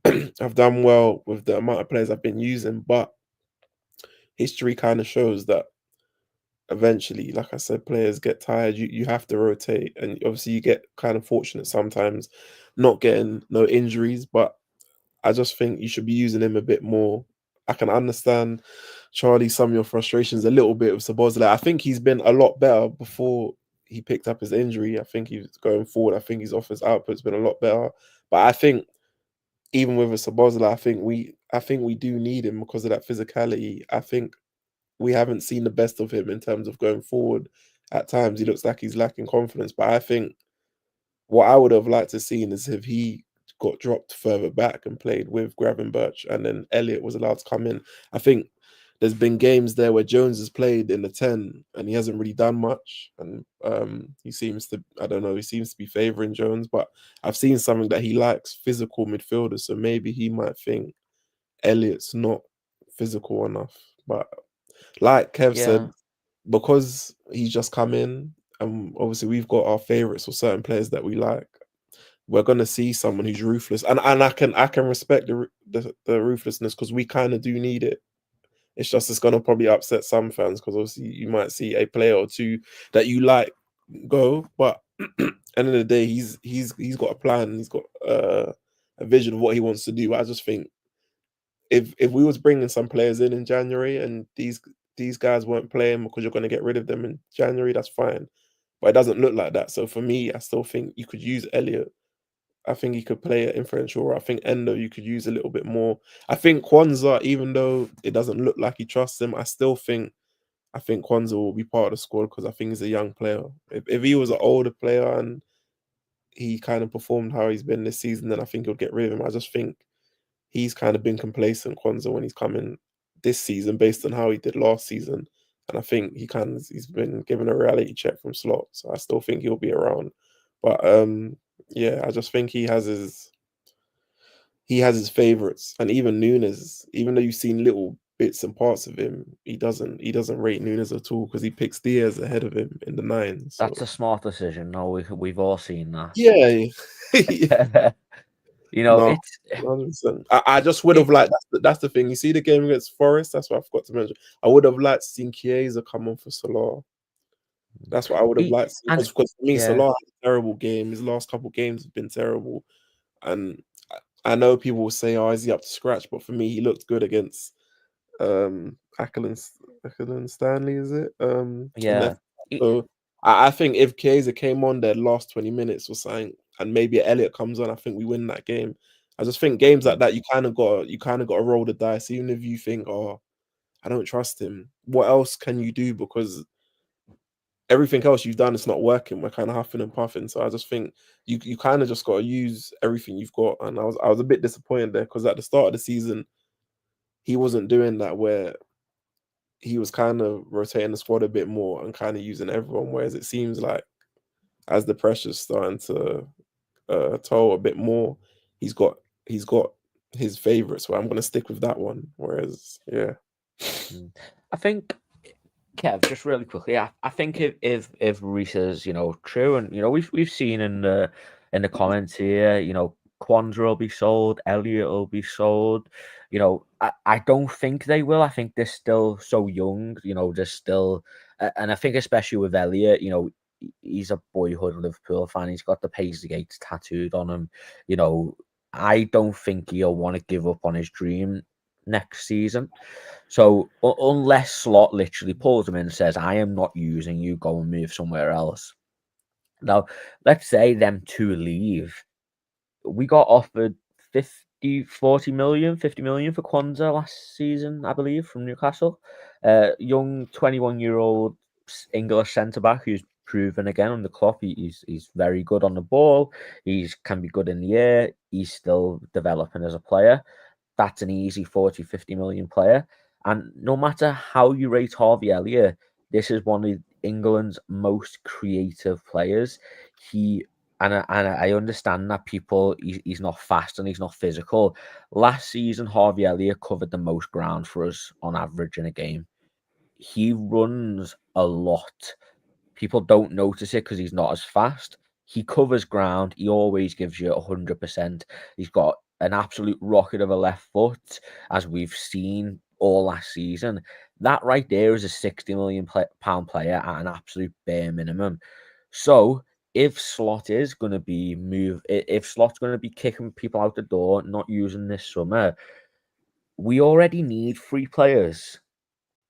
well with the amount of players I've been using, but history kind of shows that eventually, like I said, players get tired. You have to rotate, and obviously you get kind of fortunate sometimes not getting no injuries, but I just think you should be using him a bit more. I can understand, Charlie, some of your frustrations a little bit with Szoboszlai. I think he's been a lot better before he picked up his injury. I think he's going forward. I think his offense output's been a lot better. But I think even with a Szoboszlai, I think we do need him because of that physicality. I think we haven't seen the best of him in terms of going forward. At times, he looks like he's lacking confidence. But I think what I would have liked to see is if he got dropped further back and played with Gravenberch, and then Elliot was allowed to come in. I think there's been games there where Jones has played in the 10 and he hasn't really done much. And he seems to be favouring Jones, but I've seen something that he likes, physical midfielders. So maybe he might think Elliot's not physical enough. But like Kev said, because he's just come in, and obviously we've got our favourites or certain players that we like, we're gonna see someone who's ruthless, and I can respect the ruthlessness because we kind of do need it. It's gonna probably upset some fans because obviously you might see a player or two that you like go, but end of the day, he's got a plan. He's got a vision of what he wants to do. I just think if we was bringing some players in January and these guys weren't playing because you're going to get rid of them in January, that's fine. But it doesn't look like that. So for me, I still think you could use Elliot. I think he could play an influential role. I think Endo you could use a little bit more. I think Kwanzaa, even though it doesn't look like he trusts him, I think Kwanzaa will be part of the squad because I think he's a young player. If he was an older player and he kind of performed how he's been this season, then I think he'll get rid of him. I just think he's kind of been complacent, Kwanzaa, when he's coming this season based on how he did last season. And I think he's been given a reality check from Slot. So I still think he'll be around. But yeah, I just think he has his favourites. And even Nunes, even though you've seen little bits and parts of him, he doesn't rate Nunes at all because he picks Diaz ahead of him in the 9. So. That's a smart decision. No, we've all seen that. Yeah. No, it's 100%. I just would have liked that's the thing. You see the game against Forest, that's what I forgot to mention. I would have liked seeing Chiesa come on for Salah. That's what I would have liked. Because for me, Salah had a terrible game. His last couple of games have been terrible. And I know people will say, "Oh, is he up to scratch?" But for me, he looked good against Ackland Stanley, is it? Yeah. So I think if Chiesa came on their last 20 minutes or something, and maybe Elliot comes on, I think we win that game. I just think games like that, you kind of got to roll the dice, even if you think, "Oh, I don't trust him." What else can you do? Because everything else you've done is not working. We're kind of huffing and puffing. So I just think you kind of just got to use everything you've got. And I was a bit disappointed there because at the start of the season, he wasn't doing that, where he was kind of rotating the squad a bit more and kind of using everyone. Whereas it seems like as the pressure's starting to toll a bit more, he's got his favourites. Where I'm going to stick with that one. Whereas, yeah, I think, Kev, just really quickly, I think if Reece is true, and we've seen in the comments here, Kwanzaa will be sold, Elliot will be sold. I don't think they will. I think they're still so young. They're still, and I think especially with Elliot, he's a boyhood Liverpool fan. He's got the Paisley Gates tattooed on him. I don't think he'll want to give up on his dream next season. So unless Slot literally pulls him in and says, "I am not using you, go and move somewhere else." Now, let's say them two leave. We got offered 50 million for Kwanzaa last season, I believe, from Newcastle. Young 21-year-old English centre-back who's proven again under Klopp. He's very good on the ball. He can be good in the air. He's still developing as a player. That's an easy 40-50 million player. And no matter how you rate Harvey Elliott, this is one of England's most creative players. I understand that he's not fast and he's not physical. Last season, Harvey Elliott covered the most ground for us on average in a game. He runs a lot. People don't notice it because he's not as fast. He covers ground. He always gives you 100%. He's got an absolute rocket of a left foot, as we've seen all last season. That right there is a 60 million pound player at an absolute bare minimum. So if Slot is going to be if Slot's going to be kicking people out the door, not using this summer, we already need 3 players,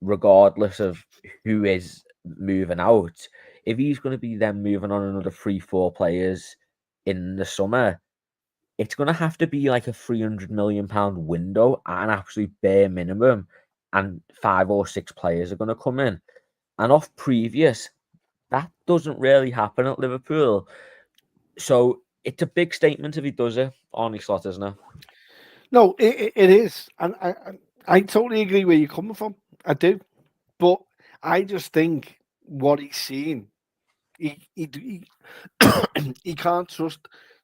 regardless of who is moving out. If he's going to be then moving on another 3-4 players in the summer, it's going to have to be like a 300 million pound window at an absolute bare minimum, and 5 or 6 players are going to come in. And off previous, that doesn't really happen at Liverpool. So it's a big statement if he does it, Arnie Slot, isn't it? No, it is, and I totally agree where you're coming from. I do, but I just think what he's seen, he he can't trust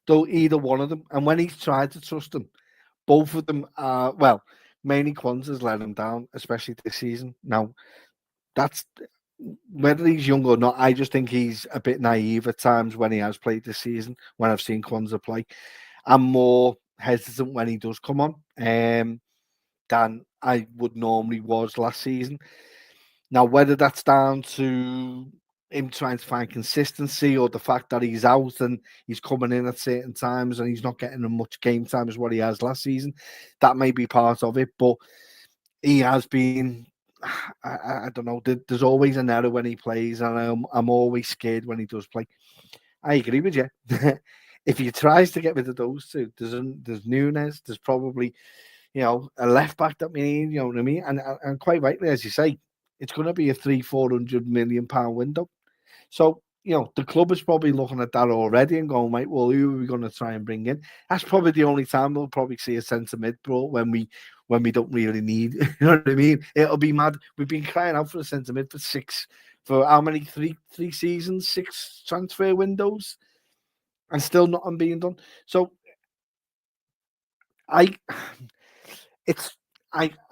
though either one of them. And when he's tried to trust them, both of them are mainly Kwanzaa's let him down, especially this season. Now that's whether he's young or not. I just think he's a bit naive at times when he has played this season. When I've seen Kwanzaa play, I'm more hesitant when he does come on than I would normally was last season. Now, whether that's down to him trying to find consistency, or the fact that he's out and he's coming in at certain times and he's not getting as much game time as what he has last season. That may be part of it, but he has been. I don't know. There's always an error when he plays, and I'm always scared when he does play. I agree with you. If he tries to get rid of those two, there's Nunes, there's probably, a left back that we need, you know what I mean? And quite rightly, as you say, it's going to be a 300-400 million pound window. So, the club is probably looking at that already and going, right, well, who are we going to try and bring in? That's probably the only time we'll probably see a centre mid brought when we don't really need, you know what I mean? It'll be mad. We've been crying out for a centre mid for how many, three seasons, 6 transfer windows, and still nothing being done. So I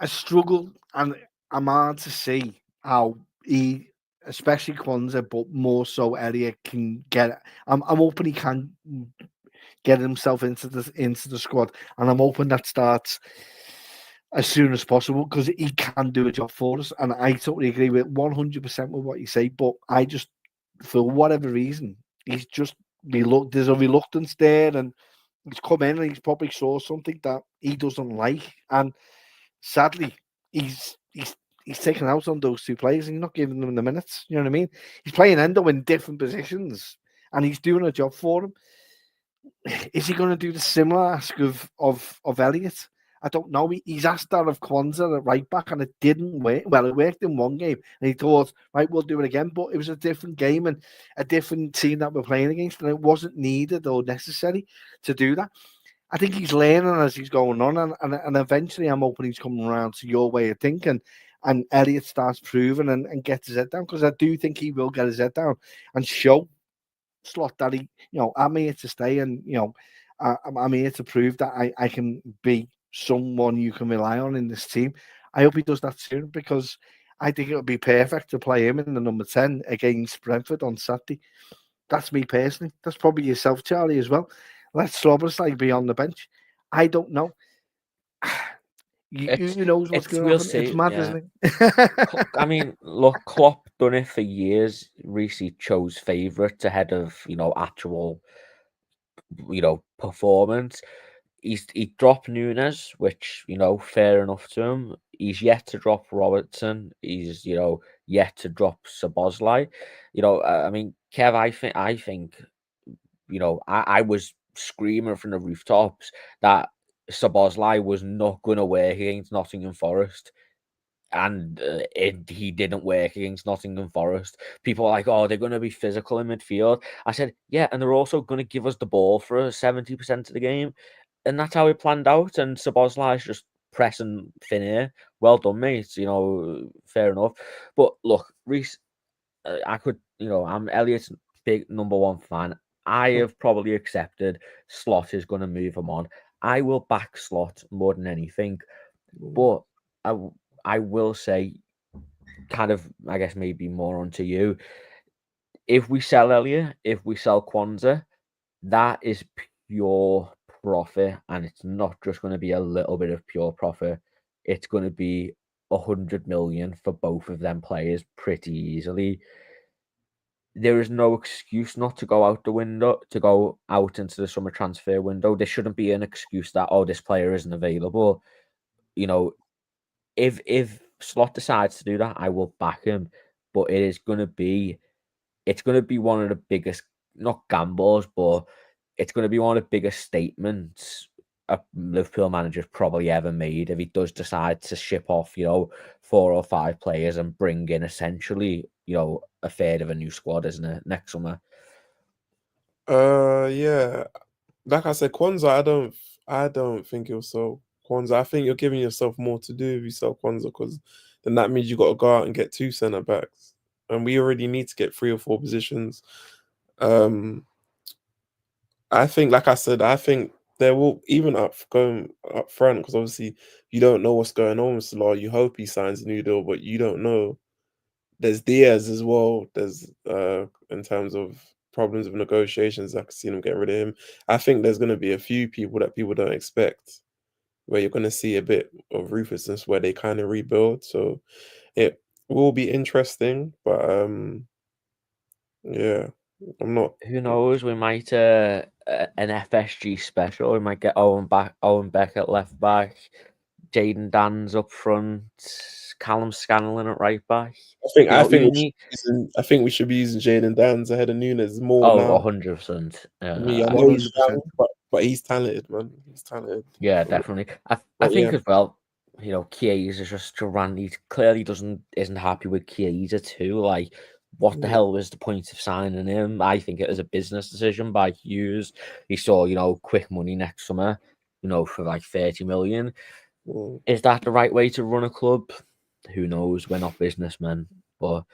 struggle, and I'm hard to see how he, especially Kwanzaa, but more so Elliot, can get. I'm hoping he can get himself into the squad, and I'm hoping that starts as soon as possible, because he can do a job for us. And I totally agree with 100% with what you say, but I just, for whatever reason, he's just there's a reluctance there, and he's come in and he's probably saw something that he doesn't like, and sadly, he's taken out on those two players and he's not giving them the minutes. You know what I mean? He's playing Endo in different positions and he's doing a job for them. Is he going to do the similar ask of Elliot? I don't know. He's asked that of Kwanzaa at right back, and it didn't work. Well, it worked in one game, and he thought, right, we'll do it again. But it was a different game and a different team that we're playing against, and it wasn't needed or necessary to do that. I think he's learning as he's going on, and eventually I'm hoping he's coming around to your way of thinking, and Elliot starts proving and gets his head down, because I do think he will get his head down and show Slot that he, I'm here to stay, and I'm here to prove that I can be someone you can rely on in this team. I hope he does that soon, because I think it would be perfect to play him in the number 10 against Brentford on Saturday. That's me personally. That's probably yourself, Charlie, as well. Let Sloboslai be on the bench. I don't know. Who knows what's going to We'll happen? see, It's mad, yeah. isn't it? I mean, look, Klopp done it for years. Reece chose favourites ahead of actual performance. He dropped Nunes, which fair enough to him. He's yet to drop Robertson. He's yet to drop Szoboszlai. I mean, Kev, I think I was screaming from the rooftops that Szoboszlai was not going to work against Nottingham Forest. And he didn't work against Nottingham Forest. People are like, oh, they're going to be physical in midfield. I said, yeah, and they're also going to give us the ball for 70% of the game. And that's how it planned out. And Szoboszlai is just pressing thin air. Well done, mate. Fair enough. But look, Reece, I could, I'm Elliot's big number one fan. I have probably accepted Slot is going to move him on. I will back Slot more than anything. But I will say, kind of, I guess maybe more onto you. If we sell Elliot, if we sell Kwanzaa, that is pure profit, and it's not just going to be a little bit of pure profit. It's going to be 100 million for both of them players pretty easily. There is no excuse not to go out the window, to go out into the summer transfer window. There shouldn't be an excuse that, oh, this player isn't available. If Slot decides to do that, I will back him. But it's going to be one of the biggest, not gambles, but it's going to be one of the biggest statements a Liverpool manager's probably ever made if he does decide to ship off, 4 or 5 players and bring in essentially, a third of a new squad, isn't it, next summer? Yeah. Like I said, Kwanzaa, I don't think you'll sell Kwanzaa. I think you're giving yourself more to do if you sell Kwanzaa, because then that means you got to go out and get 2 centre backs, and we already need to get 3 or 4 positions. I think, like I said, I think there will, even going up front, because obviously you don't know what's going on with Salah. You hope he signs a new deal, but you don't know. There's Diaz as well. There's in terms of problems with negotiations, I can see them getting rid of him. I think there's going to be a few people that people don't expect, where you're going to see a bit of ruthlessness where they kind of rebuild. So it will be interesting, but Yeah, I'm not. Who knows? We might an FSG special. We might get Owen Beck at left back, Jaden Dan's up front, Callum Scanlon at right back. I think You I know, think you we should need. be I think we should be using Jaden Dans ahead of Nunes more Oh, now. 100%. Me, I know he's 100%. young, but he's talented, man. He's talented. Yeah, definitely. I But yeah, think as well, you know, Chiesa is just Duran. He clearly isn't happy with Chiesa too. Like, what the yeah, hell was the point of signing him? I think it was a business decision by Hughes. He saw, you know, quick money next summer, you know, for like 30 million. mm, Is that the right way to run a club? Who knows? We're not businessmen, but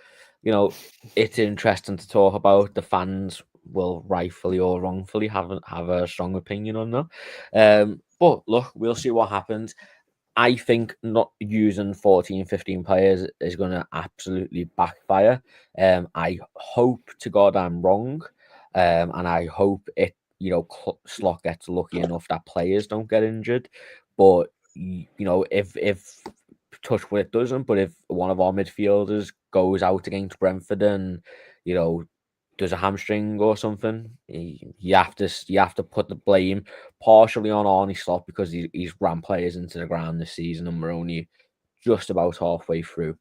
you know, it's interesting to talk about. The fans will rightfully or wrongfully have a strong opinion on that. But look, we'll see what happens. I think not using 14, 15 players is going to absolutely backfire. I hope to God I'm wrong. And I hope it, you know, Slot gets lucky enough that players don't get injured. But, you know, if touch wood it doesn't, but if one of our midfielders goes out against Brentford and, you know, does a hamstring or something, you have to put the blame partially on Arnie Slot because he's ran players into the ground this season and we're only just about halfway through.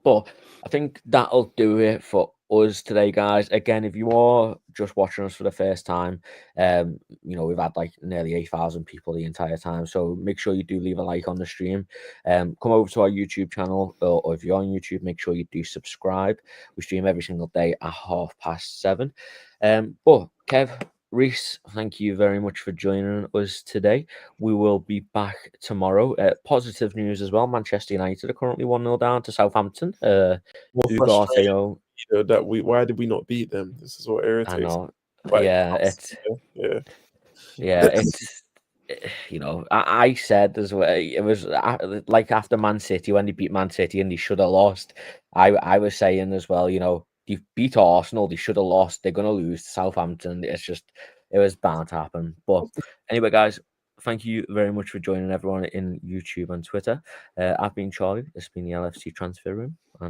But I think that'll do it for us today, guys. Again, if you are just watching us for the first time, you know, we've had like nearly 8,000 people the entire time. So make sure you do leave a like on the stream. Come over to our YouTube channel, or if you're on YouTube, make sure you do subscribe. We stream every single day at 7:30. But Kev, Reese, thank you very much for joining us today. We will be back tomorrow. Positive news as well. Manchester United are currently 1-0 down to Southampton. more frustrating. Ugarte, You know, that why did we not beat them? This is what I irritates me. know. But Yeah, it's you know, I said as well. It was like after Man City when they beat Man City and they should have lost. I was saying as well. You know, they beat Arsenal. They should have lost. They're gonna lose to Southampton. It was bound to happen. But anyway, guys, thank you very much for joining everyone in YouTube and Twitter. I've been Charlie. This has been the LFC Transfer Room, and